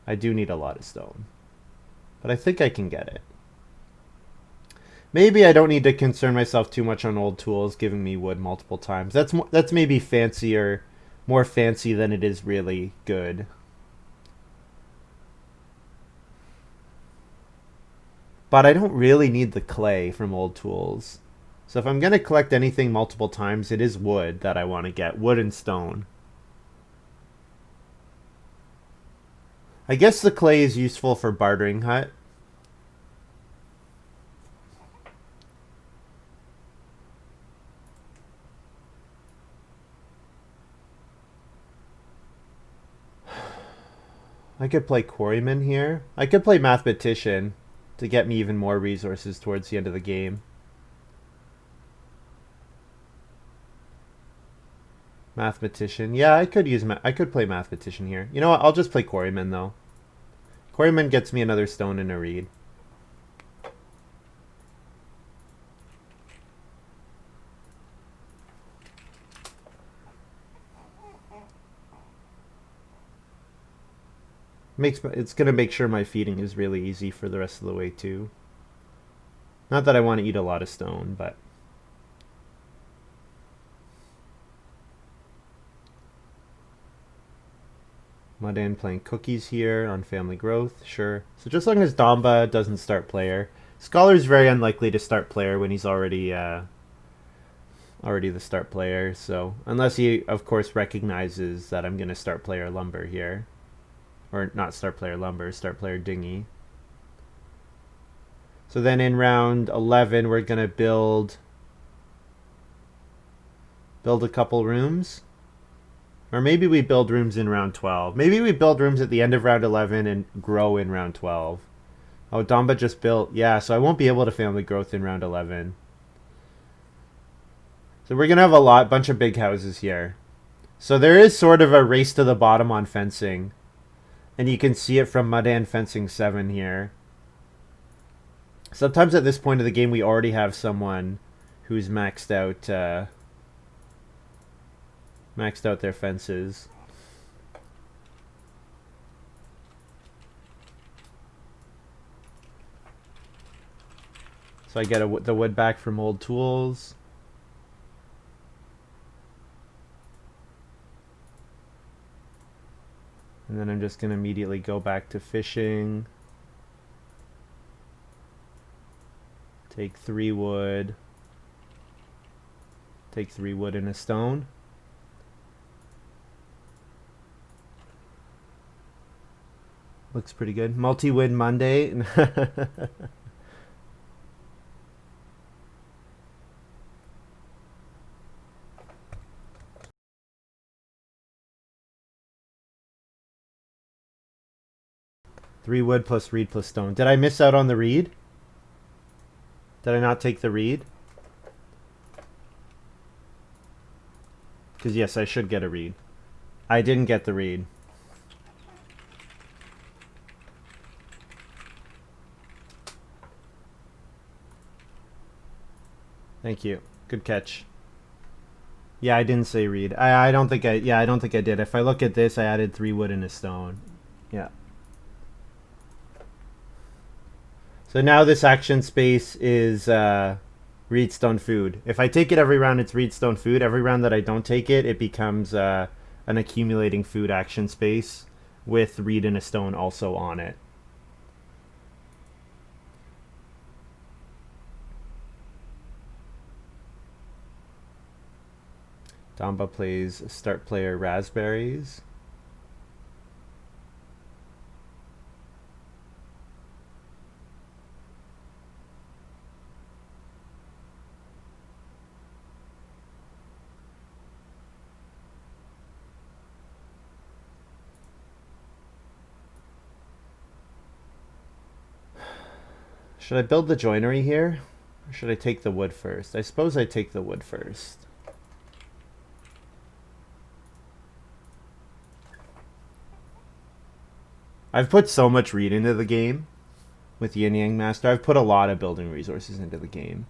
I do need a lot of stone. But I think I can get it. Maybe I don't need to concern myself too much on old tools giving me wood multiple times. That's maybe fancier, more fancy than it is really good. But I don't really need the clay from old tools. So if I'm going to collect anything multiple times, it is wood that I want to get. Wood and stone. I guess the clay is useful for bartering hut. I could play quarryman here. I could play mathematician to get me even more resources towards the end of the game. Mathematician. Yeah, I could play mathematician here. You know what? I'll just play quarryman though. Quarryman gets me another stone and a reed. It's gonna make sure my feeding is really easy for the rest of the way too. Not that I want to eat a lot of stone, but Muddan playing cookies here on family growth, sure. So just long as Damba doesn't start player. Scholar's very unlikely to start player when he's already the start player, so unless he of course recognizes that I'm gonna start player lumber here. Or not start player lumber, start player dinghy. So then in round 11 we're gonna build a couple rooms. Or maybe we build rooms in round 12. Maybe we build rooms at the end of round 11 and grow in round 12. Oh, Damba just built. Yeah, so I won't be able to family growth in round 11. So we're going to have a bunch of big houses here. So there is sort of a race to the bottom on fencing. And you can see it from Muddan Fencing 7 here. Sometimes at this point of the game we already have someone who's maxed out their fences. So I get the wood back from old tools. And then I'm just going to immediately go back to fishing. Take 3 wood. Take 3 wood and a stone. Looks pretty good. Multi-win Monday. Three wood plus reed plus stone. Did I miss out on the reed? Did I not take the reed? Because yes, I should get a reed. I didn't get the reed. Thank you. Good catch. Yeah, I didn't say reed. I don't think I did. If I look at this, I added 3 wood and a stone. Yeah. So now this action space is reed stone food. If I take it every round, it's reed stone food. Every round that I don't take it, it becomes an accumulating food action space with reed and a stone also on it. Damba plays start player Raspberries. Should I build the joinery here? Or should I take the wood first? I suppose I take the wood first. I've put so much read into the game with Yin Yang Master. I've put a lot of building resources into the game.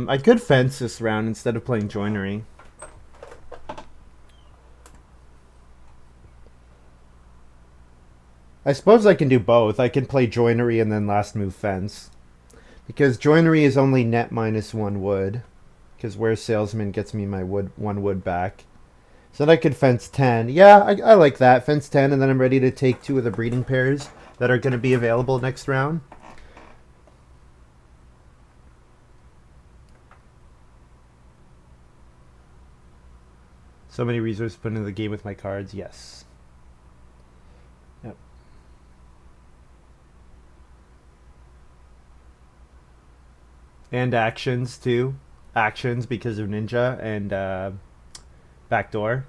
I could fence this round instead of playing joinery. I suppose I can do both. I can play joinery and then last move fence. Because joinery is only net minus 1 wood. Because where salesman gets me my 1 wood back. So then I could fence 10. Yeah, I like that. Fence 10, and then I'm ready to take 2 of the breeding pairs that are going to be available next round. So many resources put into the game with my cards. Yes. Yep. And actions, too. Actions because of Ninja and Backdoor.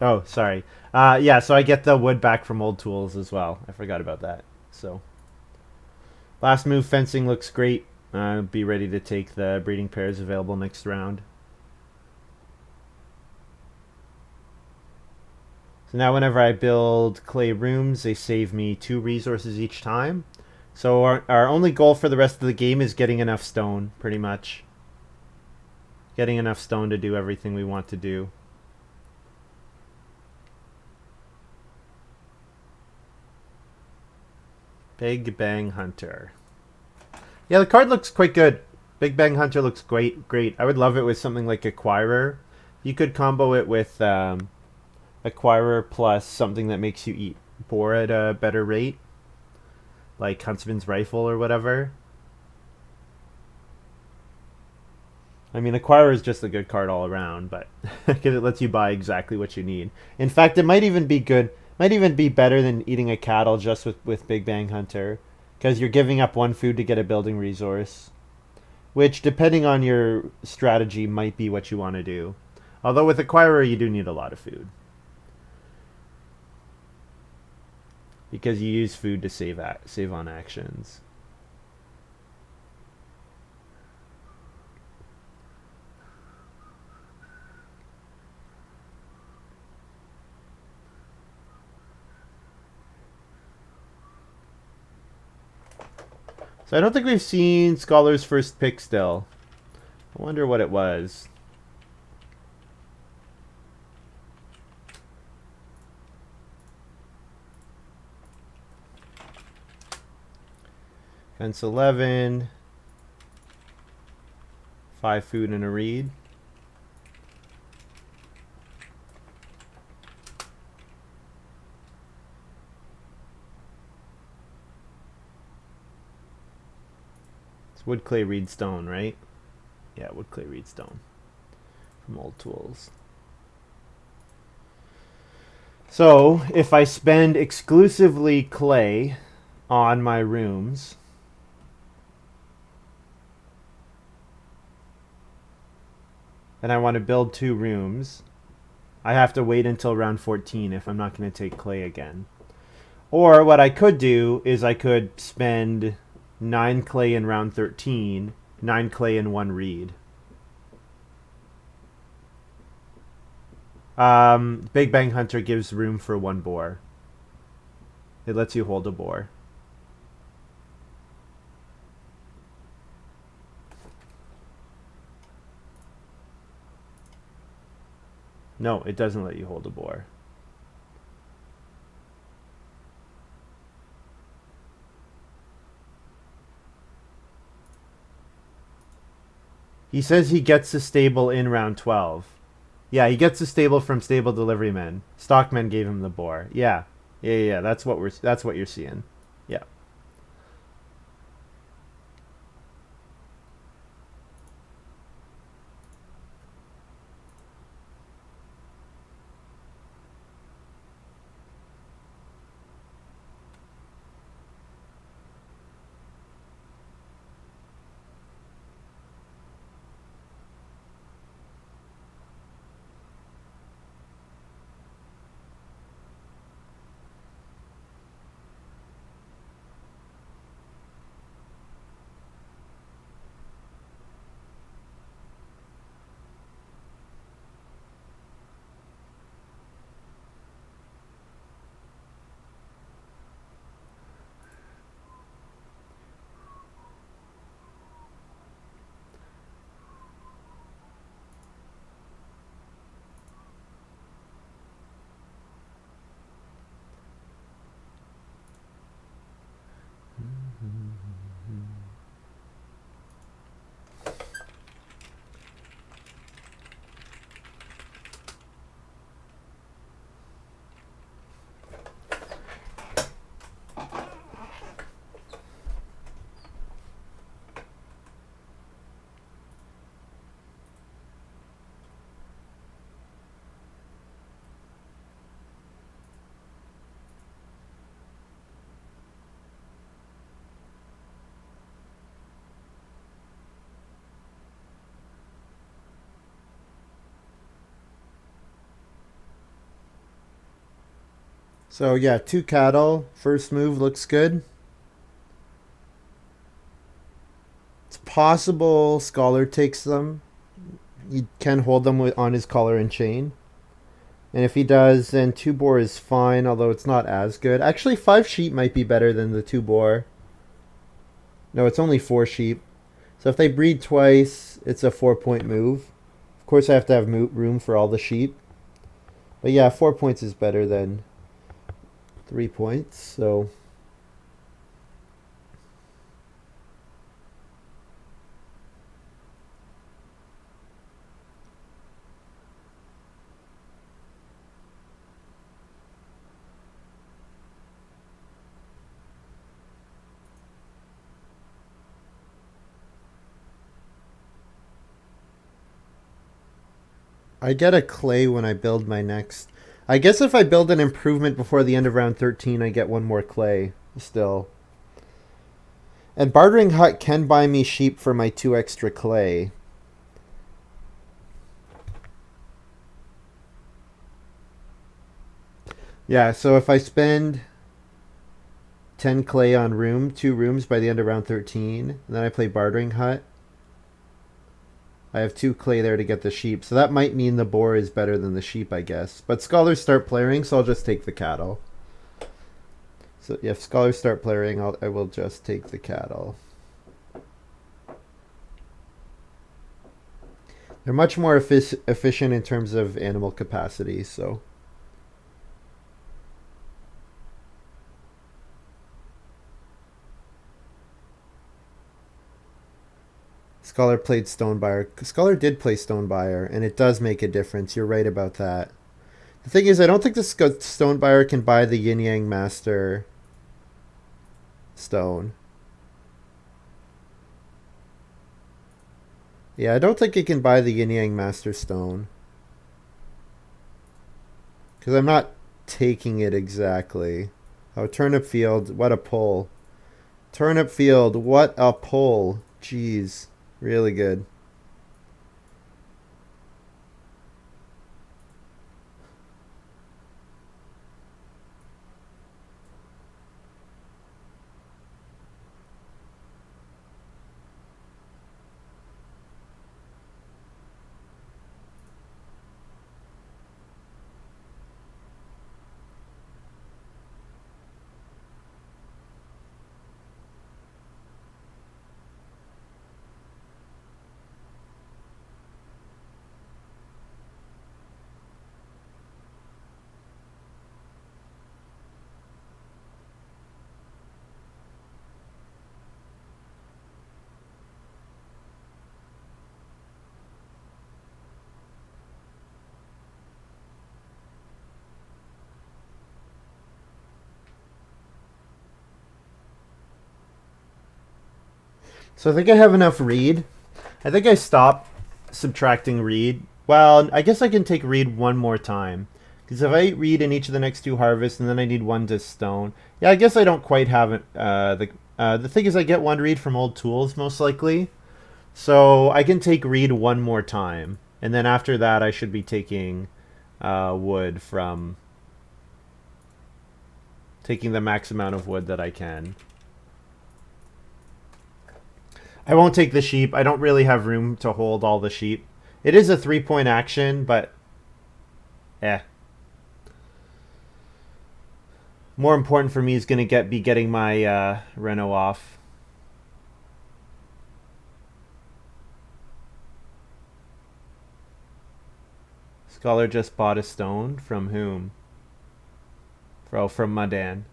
Oh, sorry. Yeah, so I get the wood back from old tools as well. I forgot about that. So, last move fencing looks great. Be ready to take the breeding pairs available next round. So now whenever I build clay rooms, they save me 2 resources each time. So our only goal for the rest of the game is getting enough stone, pretty much. Getting enough stone to do everything we want to do. Big Bang Hunter. Yeah, the card looks quite good. Big Bang Hunter looks great. I would love it with something like Acquirer. You could combo it with Acquirer plus something that makes you eat boar at a better rate, like Huntsman's Rifle or whatever. I mean, Acquirer is just a good card all around, but because it lets you buy exactly what you need. In fact, it might even be good. Might even be better than eating a cattle just with Big Bang Hunter, because you're giving up 1 food to get a building resource, which, depending on your strategy, might be what you want to do. Although with Acquirer, you do need a lot of food, because you use food to save on actions. So I don't think we've seen Scholar's first pick still. I wonder what it was. Fence 11. 5 food and a reed. It's wood, clay, reed, stone, right? Yeah, wood, clay, reed, stone. From old tools. So, if I spend exclusively clay on my rooms, and I want to build 2 rooms, I have to wait until round 14 if I'm not going to take clay again. Or what I could do is I could spend 9 clay in round 13, 9 clay in 1 reed. Big Bang Hunter gives room for 1 boar. It lets you hold a boar. No, it doesn't let you hold a boar. He says he gets the stable in round 12. Yeah, he gets the stable from stable delivery men. Stockmen gave him the boar. Yeah. Yeah. That's what you're seeing. Yeah. So yeah, 2 cattle. First move looks good. It's possible Scholar takes them. You can hold them on his collar and chain. And if he does, then 2 boar is fine, although it's not as good. Actually, 5 sheep might be better than the 2 boar. No, it's only 4 sheep. So if they breed twice, it's a 4-point move. Of course, I have to have room for all the sheep. But yeah, 4 points is better than 3 points. So I get a clay when I build my next. I guess if I build an improvement before the end of round 13, I get 1 more clay still. And Bartering Hut can buy me sheep for my 2 extra clay. Yeah, so if I spend 10 clay on 2 rooms by the end of round 13, and then I play Bartering Hut, I have 2 clay there to get the sheep. So that might mean the boar is better than the sheep, I guess. But scholars start playing, so I'll just take the cattle. So if scholars start playing, I will just take the cattle. They're much more efficient in terms of animal capacity, so. Scholar played Stonebuyer. Scholar did play Stonebuyer, and it does make a difference. You're right about that. The thing is, I don't think the Stonebuyer can buy the Yin Yang Master stone. Yeah, I don't think it can buy the Yin Yang Master stone. Because I'm not taking it exactly. Oh, Turnip Field, what a pull. Turnip Field, what a pull. Jeez, really good. So I think I have enough reed. I think I stopped subtracting reed. Well, I guess I can take reed one more time. Because if I eat reed in each of the next 2 harvests, and then I need 1 to stone. Yeah, I guess I don't quite have it. The thing is, I get 1 reed from old tools, most likely. So I can take reed one more time. And then after that, I should be taking wood from... taking the max amount of wood that I can. I won't take the sheep. I don't really have room to hold all the sheep. It is a 3-point action, but... More important for me is going to be getting my Reno off. Scholar just bought a stone. From whom? Oh, from Muddan.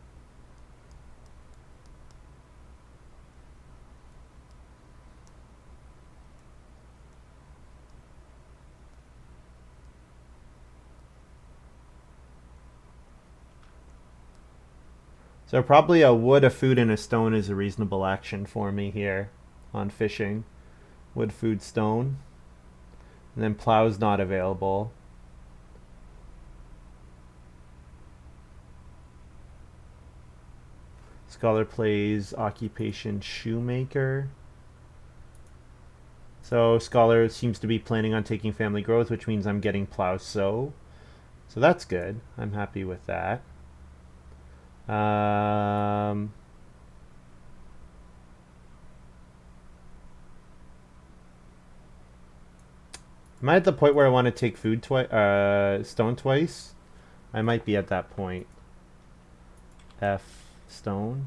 So probably a wood, a food, and a stone is a reasonable action for me here on fishing. Wood, food, stone. And then plow's not available. Scholar plays occupation shoemaker. So Scholar seems to be planning on taking family growth, which means I'm getting plow sow. So that's good. I'm happy with that. Am I at the point where I want to take food stone twice? I might be at that point. F stone.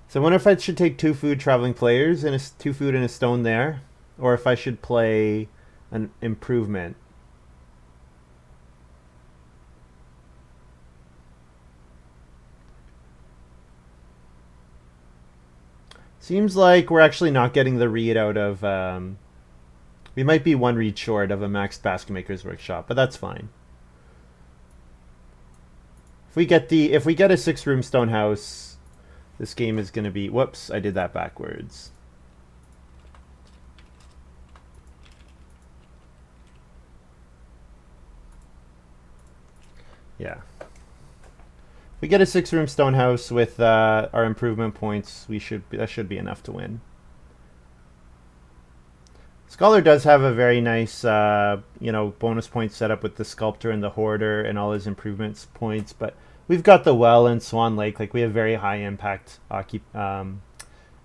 So I wonder if I should take 2 food traveling players and 2 food and a stone there, or if I should play an improvement. Seems like we're actually not getting the read out of... we might be 1 read short of a maxed Basket Maker's Workshop, but that's fine. If we get a 6-room stone house... This game is going to be... Whoops, I did that backwards. Yeah. If we get a 6-room stone house with our improvement points, that should be enough to win. Scholar does have a very nice, bonus point set up with the Sculptor and the Hoarder and all his improvements points, but... We've got the well and Swan Lake. Like, we have very high impact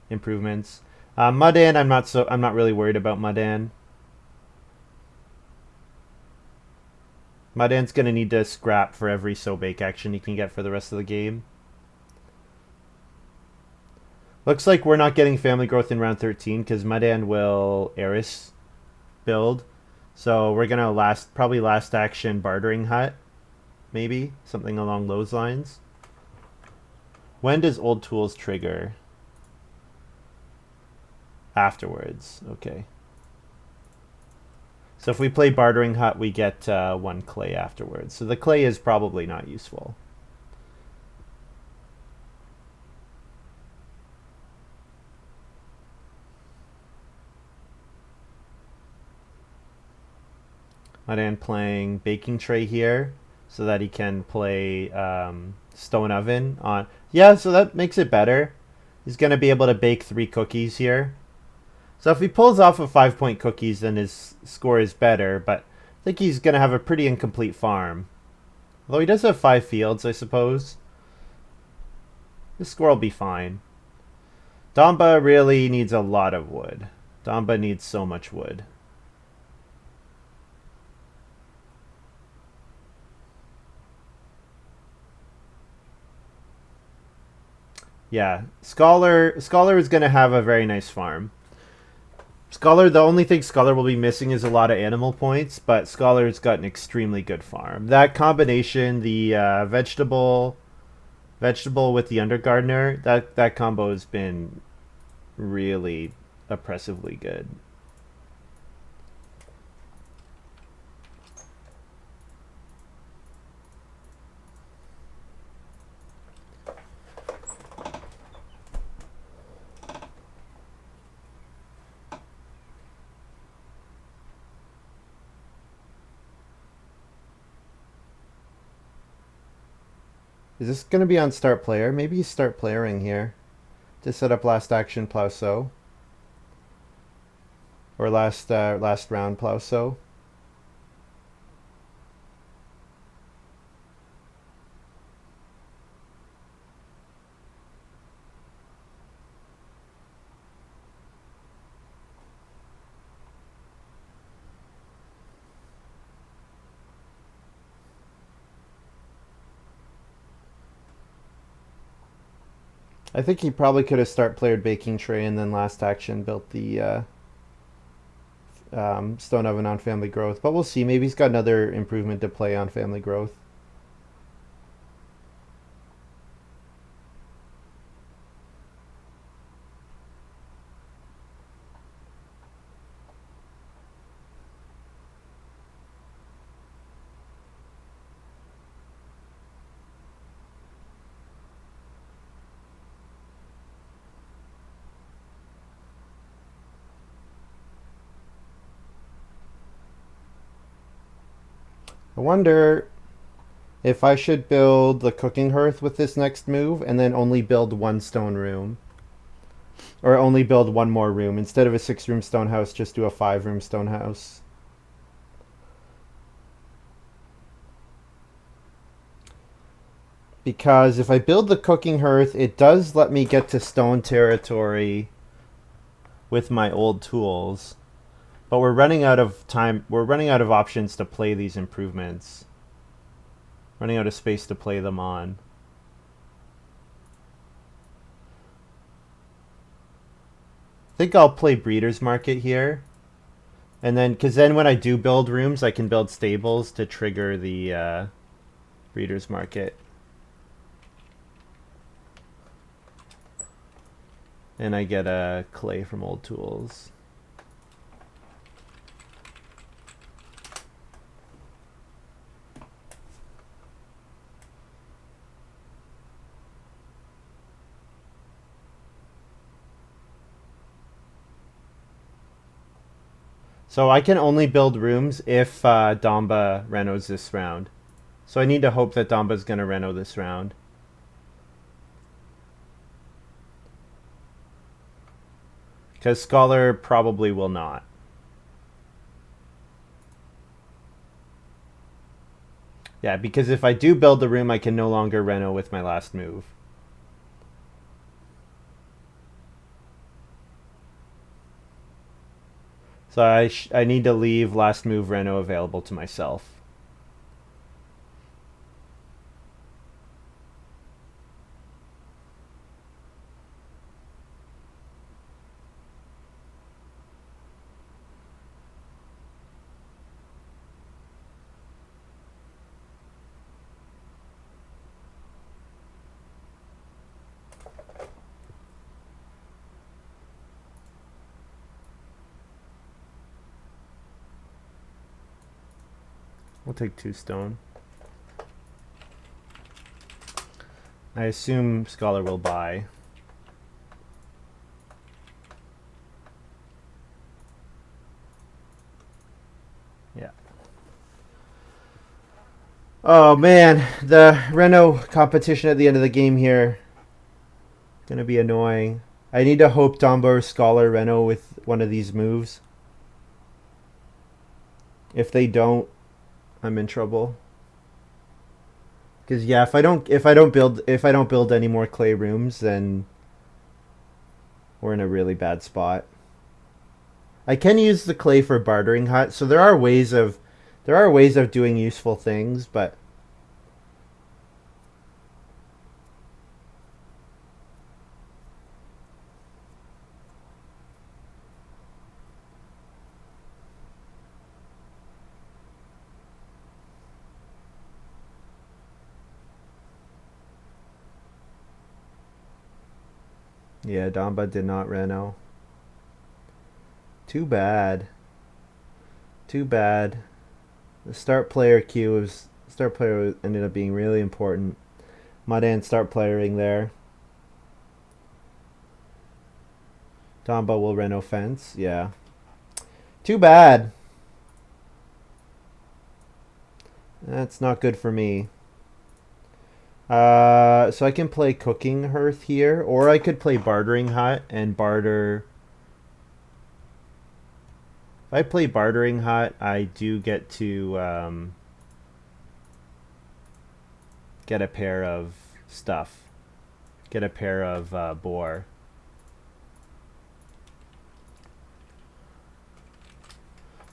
improvements. Muddan, I'm not really worried about Muddan. Muddan's gonna need to scrap for every sow bake action he can get for the rest of the game. Looks like we're not getting family growth in round 13 because Muddan will Eris build. So we're gonna probably last action bartering hut. Maybe something along those lines. When does old tools trigger? Afterwards. Okay. So if we play bartering hut, we get 1 clay afterwards. So the clay is probably not useful. Muddan playing baking tray here, so that he can play stone oven on. Yeah, so that makes it better. He's going to be able to bake 3 cookies here. So if he pulls off a 5-point cookies, then his score is better, but I think he's going to have a pretty incomplete farm. Although he does have 5 fields, I suppose. This squirrel will be fine. Damba really needs a lot of wood. Damba needs so much wood. Yeah, Scholar is going to have a very nice farm. Scholar, the only thing Scholar will be missing is a lot of animal points, but Scholar's got an extremely good farm. That combination, the vegetable with the undergardener, that combo has been really oppressively good. Is this going to be on start player? Maybe you start playering here to set up last action plow sow. Or last round plow sow. I think he probably could have start playered baking tray and then last action built the stone oven on family growth. But we'll see. Maybe he's got another improvement to play on family growth. I wonder if I should build the cooking hearth with this next move and then only build one stone room. Or only build one more room. Instead of a 6-room stone house, just do a 5-room stone house. Because if I build the cooking hearth, it does let me get to stone territory with my old tools. But we're running out of time. We're running out of options to play these improvements. Running out of space to play them on. I think I'll play Breeder's Market here. And then, because then when I do build rooms, I can build stables to trigger the Breeder's Market. And I get a clay from old tools. So I can only build rooms if Damba renos this round. So I need to hope that Damba's going to reno this round. Because Scholar probably will not. Yeah, because if I do build the room, I can no longer reno with my last move. So I need to leave last move reno available to myself. We'll take 2 stone. I assume Scholar will buy. Yeah. Oh man, the reno competition at the end of the game here. Gonna be annoying. I need to hope Damba or Scholar reno with one of these moves. If they don't, I'm in trouble. Because yeah, if I don't build any more clay rooms, then we're in a really bad spot. I can use the clay for bartering hut, so there are ways of doing useful things, but yeah, Damba did not reno. Too bad. Too bad. The start player ended up being really important. Muddan start playering there. Damba will reno fence. Yeah. Too bad. That's not good for me. So I can play cooking hearth here, or I could play bartering hut and barter. If I play bartering hut, I do get to get a pair of stuff. Get a pair of boar.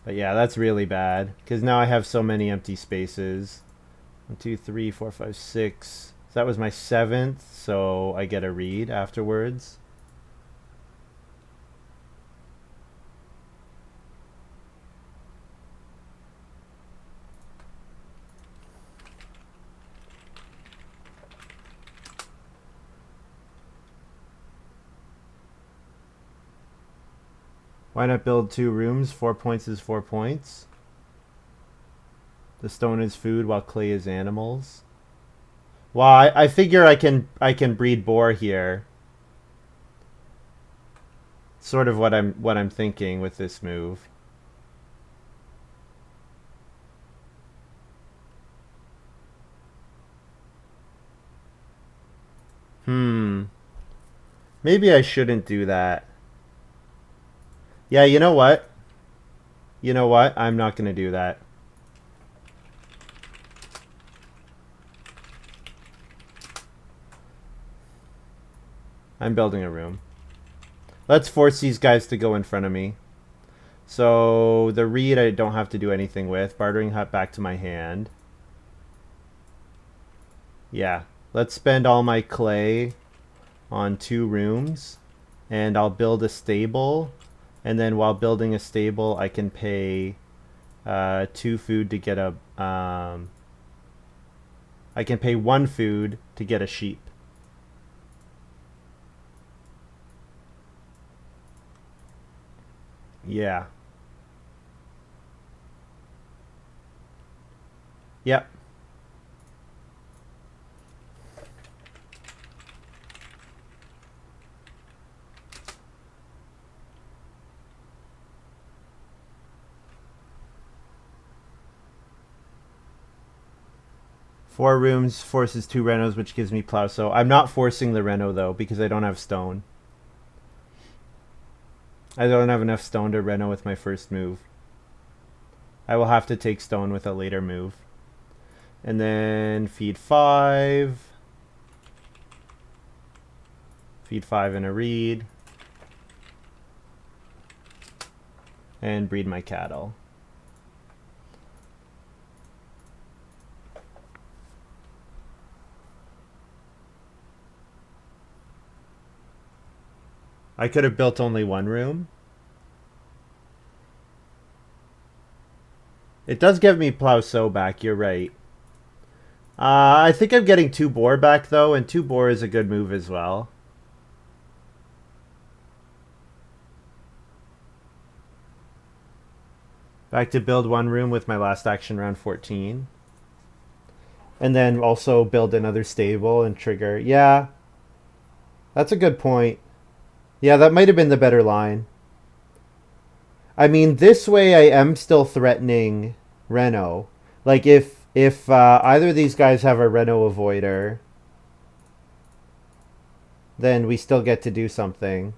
But yeah, that's really bad because now I have so many empty spaces. 1, 2, 3, 4, 5, 6. So that was my 7th, so I get a read afterwards. Why not build 2 rooms? 4 points is 4 points. The stone is food while clay is animals. Well, I figure I can breed boar here. Sort of what I'm thinking with this move. Maybe I shouldn't do that. Yeah, you know what? You know what? I'm not going to do that. I'm building a room. Let's force these guys to go in front of me. So the reed I don't have to do anything with. Bartering hut back to my hand. Yeah. Let's spend all my clay on 2 rooms. And I'll build a stable. And then while building a stable, I can pay 2 food to get a... I can pay 1 food to get a sheep. Yeah. Yep. 4 rooms forces 2 renos, which gives me plow. So I'm not forcing the reno though because I don't have stone. I don't have enough stone to reno with my first move. I will have to take stone with a later move. And then feed 5. Feed 5 in a reed. And breed my cattle. I could have built only 1 room. It does give me plow so back, you're right. I think I'm getting 2 boar back though, and 2 boar is a good move as well. Back to build 1 room with my last action round 14. And then also build another stable and trigger. Yeah, that's a good point. Yeah, that might have been the better line. I mean, this way I am still threatening Reno. Like if either of these guys have a Reno avoider, then we still get to do something.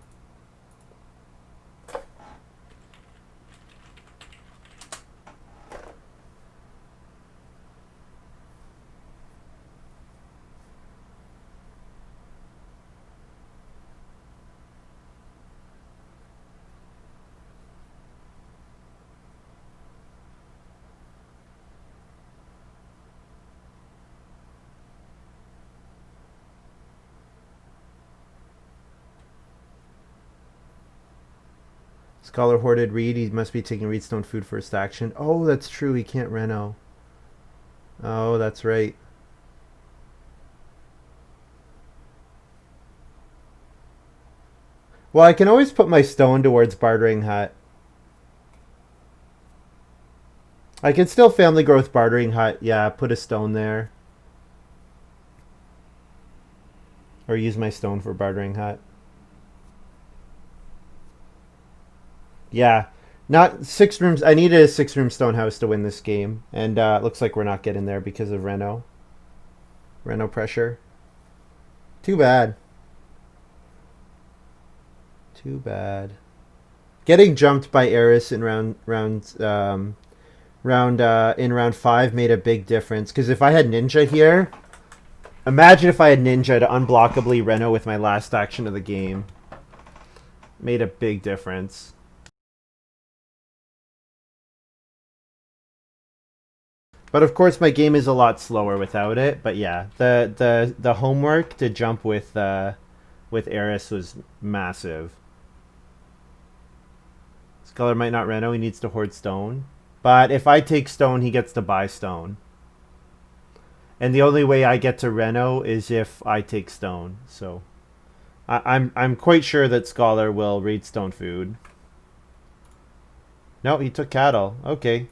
Scholar hoarded Reed. He must be taking Reedstone food first action. Oh, that's true. He can't Reno. Oh, that's right. Well, I can always put my stone towards bartering hut. I can still family growth bartering hut. Yeah, put a stone there. Or use my stone for bartering hut. Yeah. Not 6 rooms. I needed a 6 room stone house to win this game. And it looks like we're not getting there because of Reno. Reno pressure. Too bad. Too bad. Getting jumped by Eris in round 5 made a big difference. Because if I had Ninja here, imagine if I had Ninja to unblockably Reno with my last action of the game. Made a big difference. But of course, my game is a lot slower without it. But yeah, the homework to jump with Eris was massive. Scholar might not Reno. He needs to hoard stone. But if I take stone, he gets to buy stone. And the only way I get to Reno is if I take stone. So I'm quite sure that Scholar will read stone food. No, he took cattle. Okay.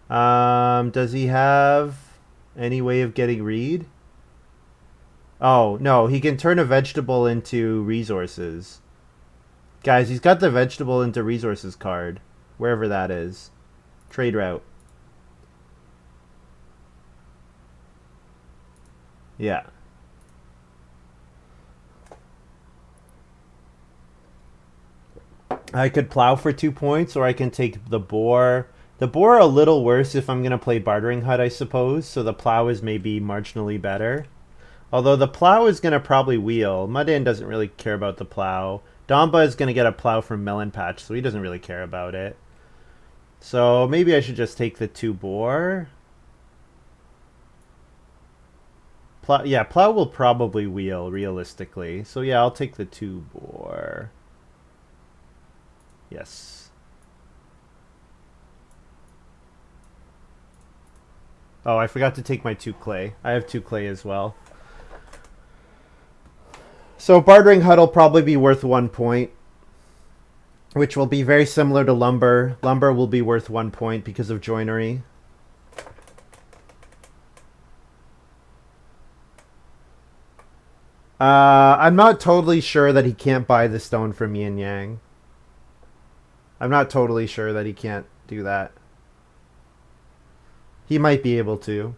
Does he have any way of getting reed? Oh, no, he can turn a vegetable into resources. Guys, he's got the vegetable into resources card. Wherever that is. Trade route. Yeah. I could plow for 2 points, or I can take the boar. The boar a little worse if I'm going to play bartering hut, I suppose. So the plow is maybe marginally better. Although the plow is going to probably wheel. Muddan doesn't really care about the plow. Damba is going to get a plow from Melon Patch, so he doesn't really care about it. So maybe I should just take the 2 boar. Yeah, plow will probably wheel, realistically. So yeah, I'll take the 2 boar. Yes. Oh, I forgot to take my 2 clay. I have 2 clay as well. So bartering hut will probably be worth 1 point, which will be very similar to lumber. Lumber will be worth 1 point because of joinery. I'm not totally sure that he can't buy the stone from Yin Yang. I'm not totally sure that he can't do that. He might be able to.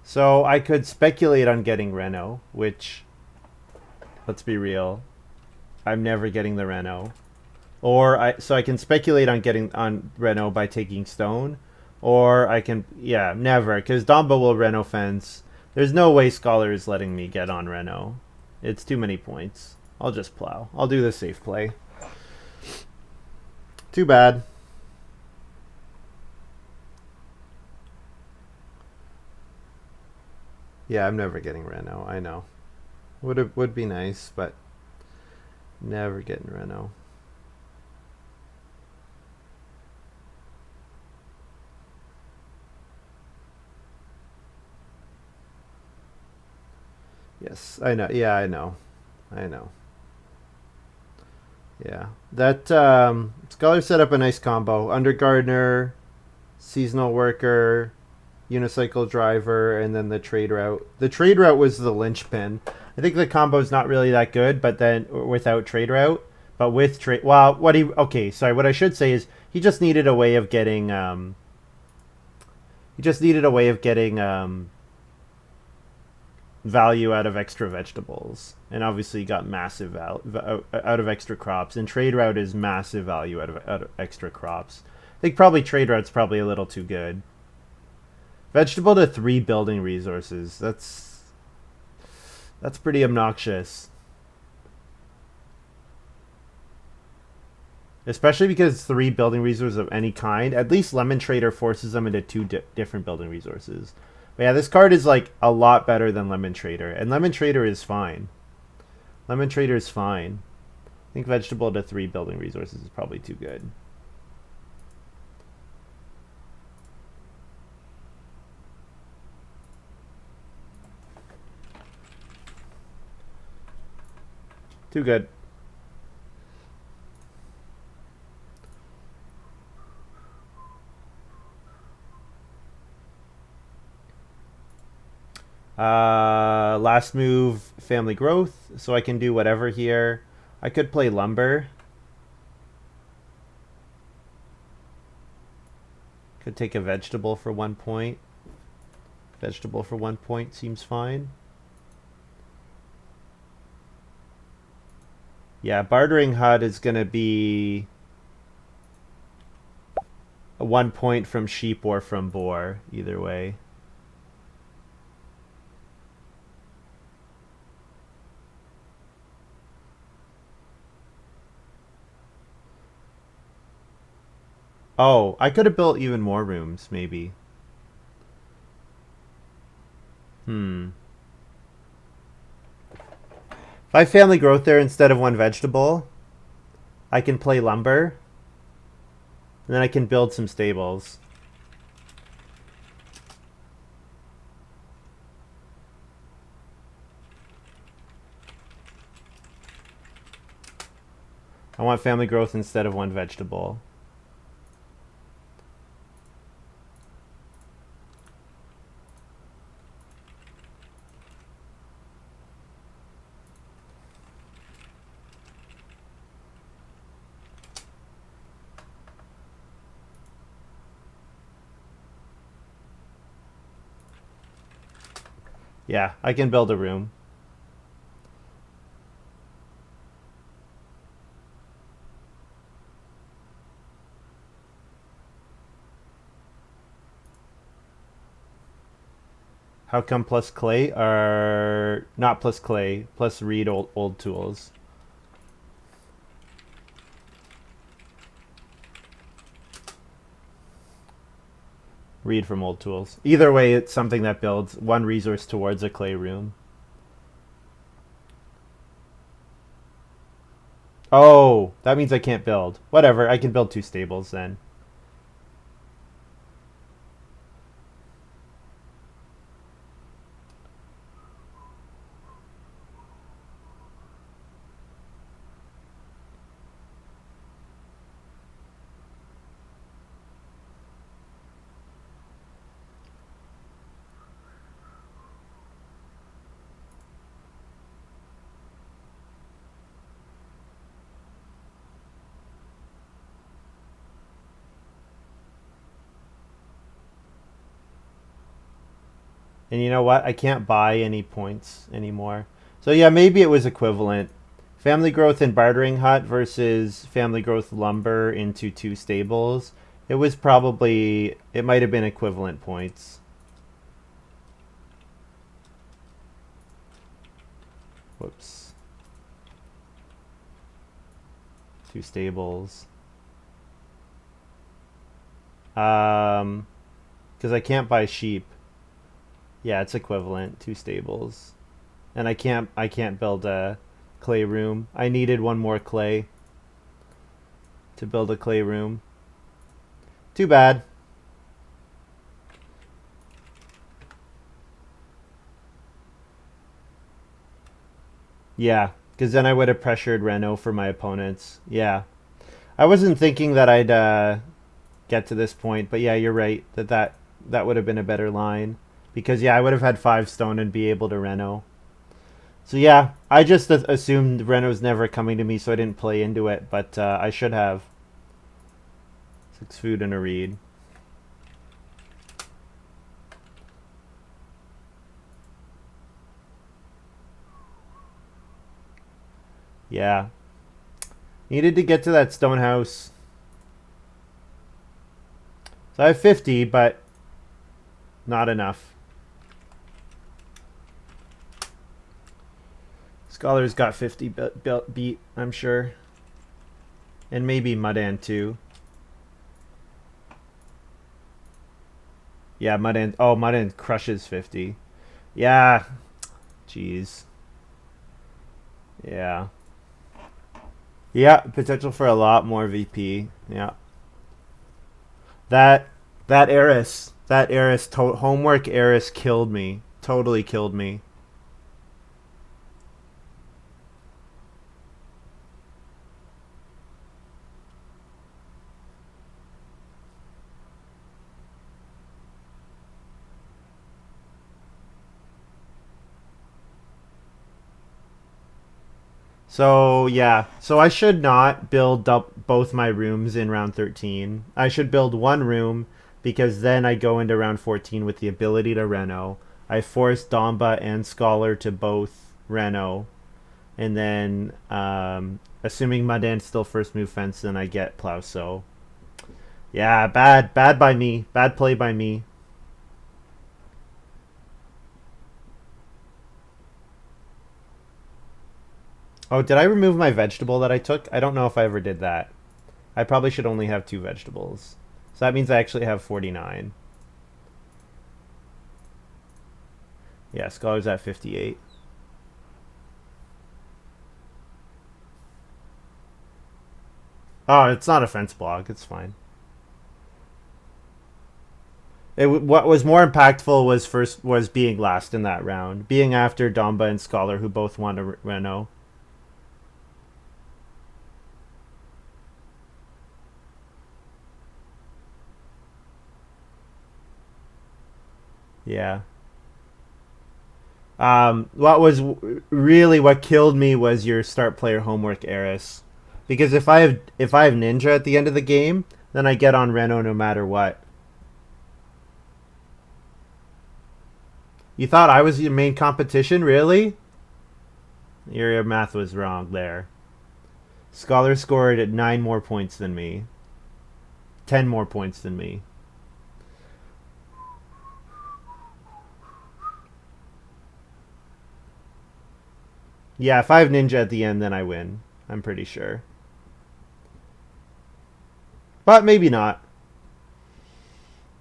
So I could speculate on getting Reno, which, let's be real, I'm never getting the Reno. So I can speculate on getting on Reno by taking stone, or I can never, because Domba will Reno fence. There's no way Scholar is letting me get on Reno. It's too many points. I'll just plow. I'll do the safe play. Too bad. Yeah, I'm never getting Reno. I know. Would be nice, but never getting Reno. Yes, I know. Yeah, I know. I know. Yeah. That Scholar set up a nice combo. Undergardener, seasonal worker, unicycle driver, and then the trade route. The trade route was the linchpin. I think the combo's not really that good, but then without trade route, but with trade, well, what I should say is he just needed a way of getting value out of extra vegetables, and obviously got massive out of extra crops. And trade route is massive value out of extra crops. I think probably trade route's probably a little too good. Vegetable to 3 building resources. That's pretty obnoxious. Especially because 3 building resources of any kind. At least Lemon Trader forces them into 2 different building resources. But yeah, this card is like a lot better than Lemon Trader. And Lemon Trader is fine. Lemon Trader is fine. I think vegetable to 3 building resources is probably too good. Too good. Last move, family growth, so I can do whatever here. I could play lumber. Could take a vegetable for 1 point. Vegetable for 1 point seems fine. Yeah, bartering hut is going to be a 1 point from sheep or from boar, either way. Oh, I could have built even more rooms, maybe. If I family growth there instead of 1 vegetable, I can play lumber, and then I can build some stables. I want family growth instead of 1 vegetable. Yeah, I can build a room. How come plus clay are not plus clay, plus read old tools? Read from old tools. Either way, it's something that builds 1 resource towards a clay room. Oh, that means I can't build. Whatever, I can build 2 stables then. And you know what? I can't buy any points anymore. So yeah, maybe it was equivalent. Family growth and bartering hut versus family growth lumber into 2 stables. It might have been equivalent points. Whoops. 2 stables. Because I can't buy sheep. Yeah, it's equivalent. 2 stables. And I can't build a clay room. I needed 1 more clay to build a clay room. Too bad. Yeah, Because then I would have pressured Reno for my opponents. Yeah. I wasn't thinking that I'd get to this point, but yeah, you're right. That would have been a better line. Because, yeah, I would have had 5 stone and be able to Reno. So, yeah, I just assumed Reno's never coming to me, so I didn't play into it. But I should have. 6 food and a reed. Yeah. Needed to get to that stone house. So I have 50, but not enough. Scholar's got 50 beat, I'm sure. And maybe Muddan too. Yeah, Muddan. Oh, Muddan crushes 50. Yeah. Jeez. Yeah. Yeah, potential for a lot more VP. Yeah. That Eris homework Eris killed me. Totally killed me. So, yeah. So I should not build up both my rooms in round 13. I should build one room because then I go into round 14 with the ability to Reno. I force Domba and Scholar to both Reno. And then, assuming Muddan's still first move fence, then I get Plow. So, yeah, bad by me. Bad play by me. Oh, did I remove my vegetable that I took? I don't know if I ever did that. I probably should only have 2 vegetables. So that means I actually have 49. Yeah, Scholar's at 58. Oh, it's not a fence block. It's fine. What was more impactful was being last in that round, being after Domba and Scholar, who both won a Reno. Yeah. What killed me was your start player homework Eris, because if I have Ninja at the end of the game, then I get on Reno no matter what. You thought I was your main competition, really? Your math was wrong there. Scholar scored at 9 more points than me. 10 more points than me. Yeah, if I have Ninja at the end, then I win. I'm pretty sure. But maybe not.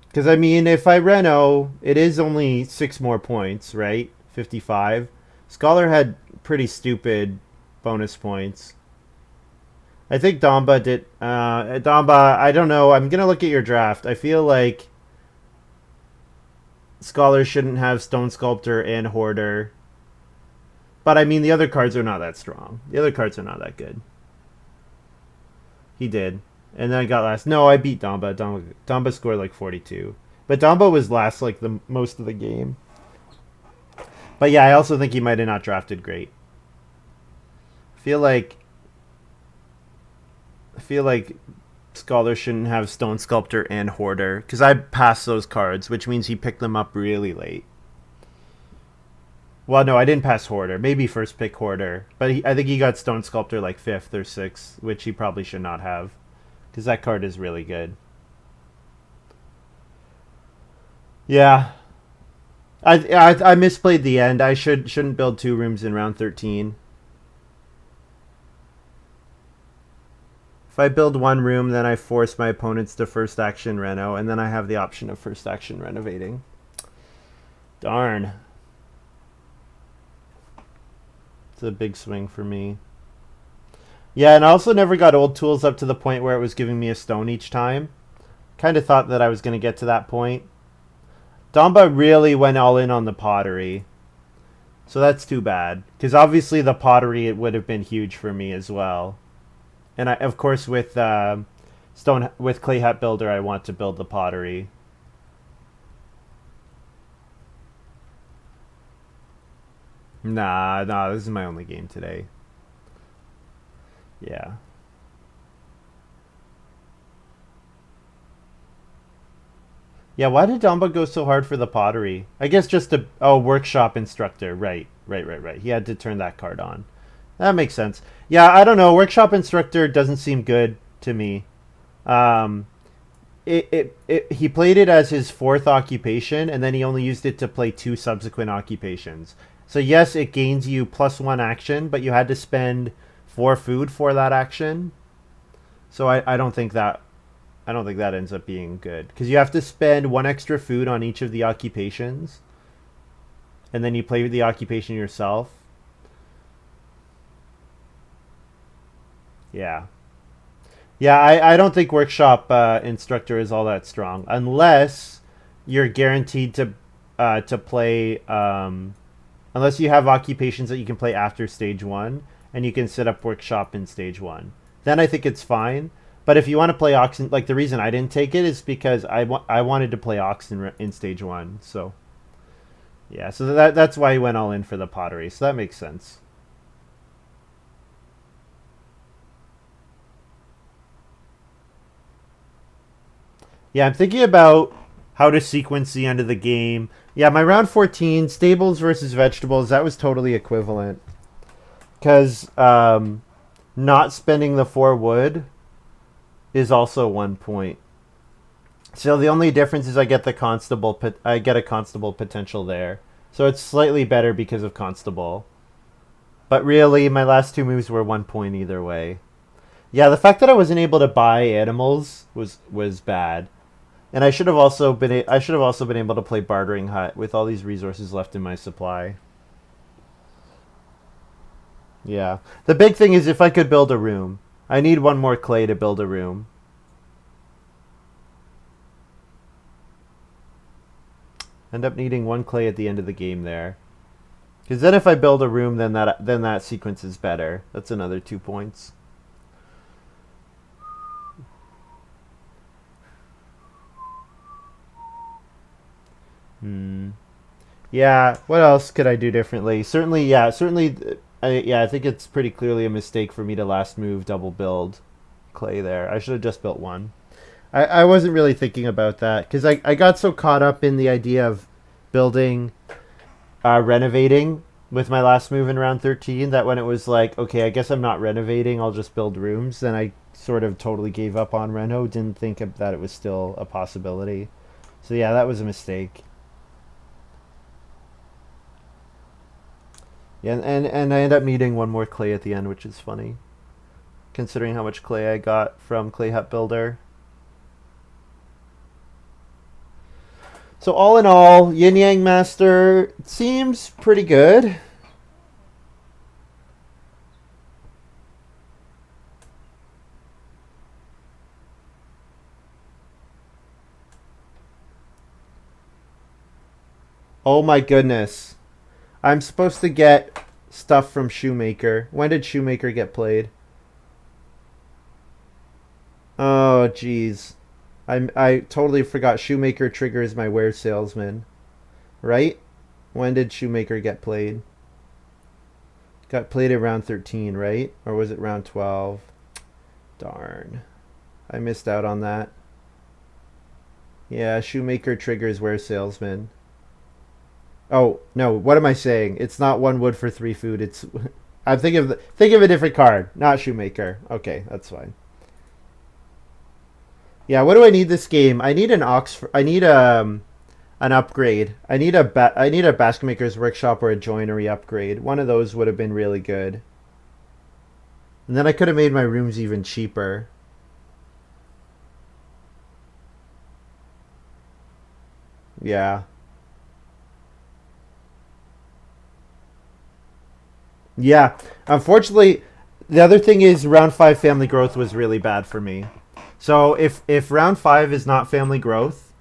Because, I mean, if I Reno, it is only 6 more points, right? 55. Scholar had pretty stupid bonus points. I think Domba did. Domba, I don't know. I'm going to look at your draft. I feel like Scholar shouldn't have Stone Sculptor and Hoarder. But, I mean, the other cards are not that strong. The other cards are not that good. He did. And then I got last. No, I beat Domba. Domba scored like 42. But Domba was last like the most of the game. But yeah, I also think he might have not drafted great. I feel like Scholar shouldn't have Stone Sculptor and Hoarder, because I passed those cards, which means he picked them up really late. Well, no, I didn't pass Hoarder. Maybe first pick Hoarder. But I think he got Stone Sculptor like 5th or 6th, which he probably should not have, because that card is really good. Yeah. I misplayed the end. I shouldn't build 2 rooms in round 13. If I build 1 room, then I force my opponents to first action reno, and then I have the option of first action renovating. Darn. It's a big swing for me. Yeah, and I also never got old tools up to the point where it was giving me a stone each time. Kind of thought that I was going to get to that point. Domba really went all in on the pottery. So that's too bad. Because obviously the pottery, it would have been huge for me as well. And I, of course, with with Clay Hut Builder, I want to build the pottery. Nah, this is my only game today. Yeah. Yeah, why did Dumba go so hard for the pottery? I guess just a workshop instructor. Right. He had to turn that card on. That makes sense. Yeah, I don't know. Workshop instructor doesn't seem good to me. Um, he played it as his fourth occupation, and then he only used it to play two subsequent occupations. So yes, it gains you +1 action, but you had to spend 4 food for that action. So I don't think that ends up being good because you have to spend 1 extra food on each of the occupations, and then you play the occupation yourself. Yeah, yeah. I don't think workshop instructor is all that strong unless you're guaranteed to play. Unless you have occupations that you can play after stage 1, and you can set up workshop in stage 1, then I think it's fine. But if you want to play Oxen, like the reason I didn't take it is because I wanted to play Oxen in stage 1. So yeah, so that's why he went all in for the pottery. So that makes sense. Yeah, I'm thinking about how to sequence the end of the game. Yeah, my round 14 stables versus vegetables, that was totally equivalent because not spending the 4 wood is also 1 point. So the only difference is I get the constable. I get a constable potential there. So it's slightly better because of constable. But really, my last 2 moves were 1 point either way. Yeah, the fact that I wasn't able to buy animals was bad. And I should have also been able to play bartering hut with all these resources left in my supply. Yeah. The big thing is if I could build a room. I need 1 more clay to build a room. End up needing 1 clay at the end of the game there. Because then if I build a room, then that sequence is better. That's another 2 points. Hmm. Yeah. What else could I do differently? Certainly, yeah. Certainly, I think it's pretty clearly a mistake for me to last move double build clay there. I should have just built one. I wasn't really thinking about that because I got so caught up in the idea of building, renovating with my last move in round 13 that when it was like, okay, I guess I'm not renovating, I'll just build rooms, then I sort of totally gave up on reno, didn't think that it was still a possibility. So yeah, that was a mistake. Yeah, and I end up needing 1 more clay at the end, which is funny, considering how much clay I got from Clay Hut Builder. So all in all, Yin Yang Master seems pretty good. Oh my goodness. I'm supposed to get stuff from Shoemaker. When did Shoemaker get played? Oh jeez. I totally forgot Shoemaker triggers my Ware Salesman. Right? When did Shoemaker get played? Got played at round 13, right? Or was it round 12? Darn. I missed out on that. Yeah, Shoemaker triggers Ware Salesman. Oh, no, what am I saying? It's not 1 wood for 3 food. It's I'm thinking of think of a different card, not Shoemaker. Okay, that's fine. Yeah, what do I need this game? I need I need an upgrade. I need a basket maker's workshop or a joinery upgrade. One of those would have been really good. And then I could have made my rooms even cheaper. Yeah. Yeah. Unfortunately, the other thing is round 5 family growth was really bad for me. So if round 5 is not family growth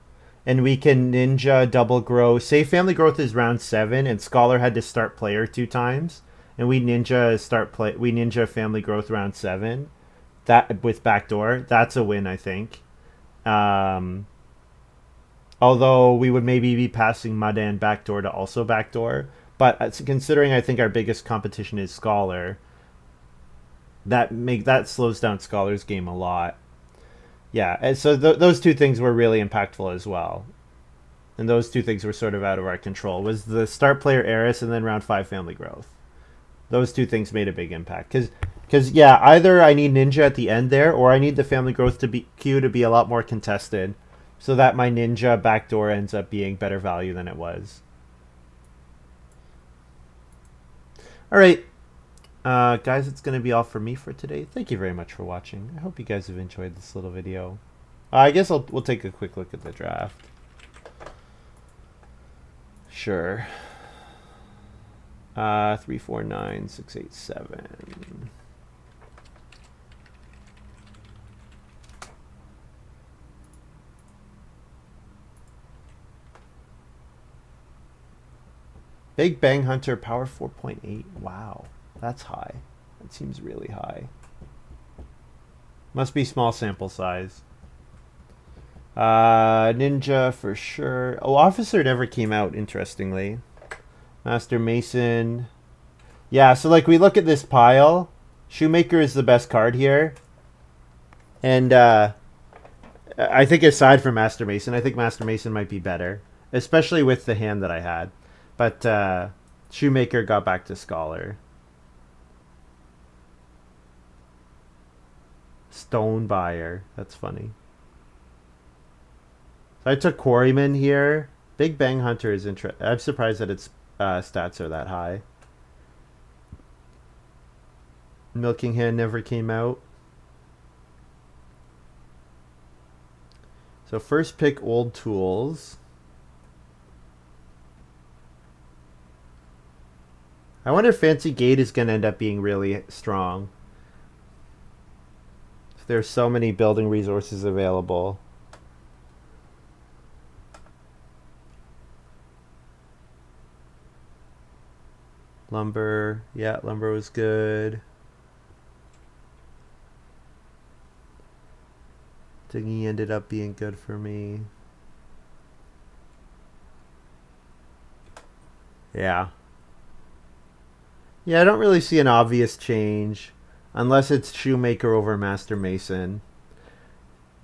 and we can ninja double grow. Say family growth is round 7, and scholar had to start player 2 times, and we ninja family growth round 7. That with backdoor, that's a win, I think. Um, Although we would maybe be passing muddan backdoor to also backdoor, but considering I think our biggest competition is scholar, that slows down scholar's game a lot. Yeah, and so those two things were really impactful as well. And those two things were sort of out of our control. Was the start player heiress and then round 5 family growth. Those two things made a big impact. Because yeah, either I need ninja at the end there, or I need the family growth queue to be a lot more contested, so that my ninja backdoor ends up being better value than it was. All right, guys, it's going to be all for me for today. Thank you very much for watching. I hope you guys have enjoyed this little video. I guess we'll take a quick look at the draft. Sure. 3, 4, 9, 6, 8, 7. Big Bang Hunter power 4.8. Wow, that's high. That seems really high. Must be small sample size. Ninja for sure. Oh, Officer never came out, interestingly. Master Mason. Yeah, so like we look at this pile. Shoemaker is the best card here. And I think aside from Master Mason, I think Master Mason might be better. Especially with the hand that I had. But Shoemaker got back to Scholar. Stone Buyer. That's funny. So I took Quarryman here. Big Bang Hunter is interesting. I'm surprised that its stats are that high. Milking Hand never came out. So first pick Old Tools. I wonder if Fancy Gate is going to end up being really strong. If there's so many building resources available. Lumber. Yeah, lumber was good. Dingy ended up being good for me. Yeah. Yeah, I don't really see an obvious change. Unless it's Shoemaker over Master Mason.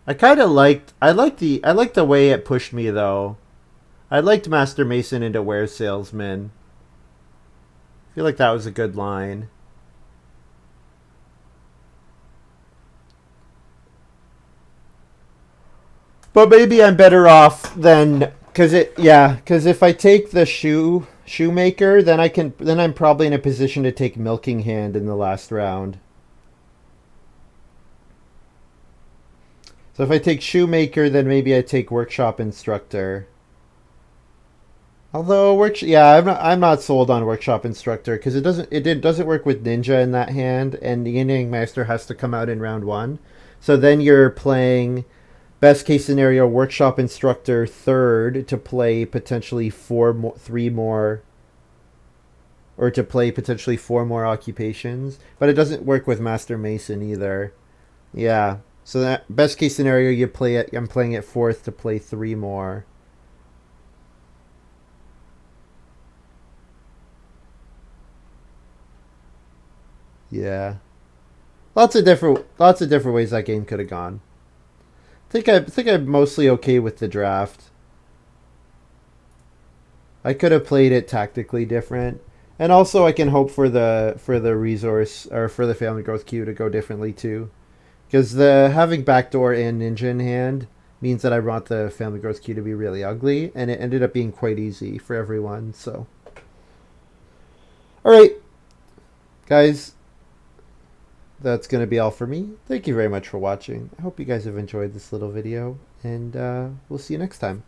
I liked the way it pushed me though. I liked Master Mason into Ware Salesman. I feel like that was a good line. But maybe I'm better off than because if I take the Shoemaker, then I'm probably in a position to take Milking Hand in the last round. So if I take Shoemaker, then maybe I take Workshop Instructor. Although I'm not sold on Workshop Instructor because it doesn't work with Ninja in that hand, and the Yin Yang Master has to come out in round 1. So then you're playing best case scenario Workshop Instructor third to play potentially 3 more, or to play potentially 4 more occupations. But it doesn't work with Master Mason either. Yeah. So that best case scenario I'm playing it 4th to play 3 more. Yeah. Lots of different ways that game could have gone. I think I'm mostly okay with the draft. I could have played it tactically different. And also I can hope for the resource or for the family growth queue to go differently too. Because having backdoor and ninja in hand means that I want the family growth queue to be really ugly, and it ended up being quite easy for everyone. So, all right, guys, that's going to be all for me. Thank you very much for watching. I hope you guys have enjoyed this little video, and we'll see you next time.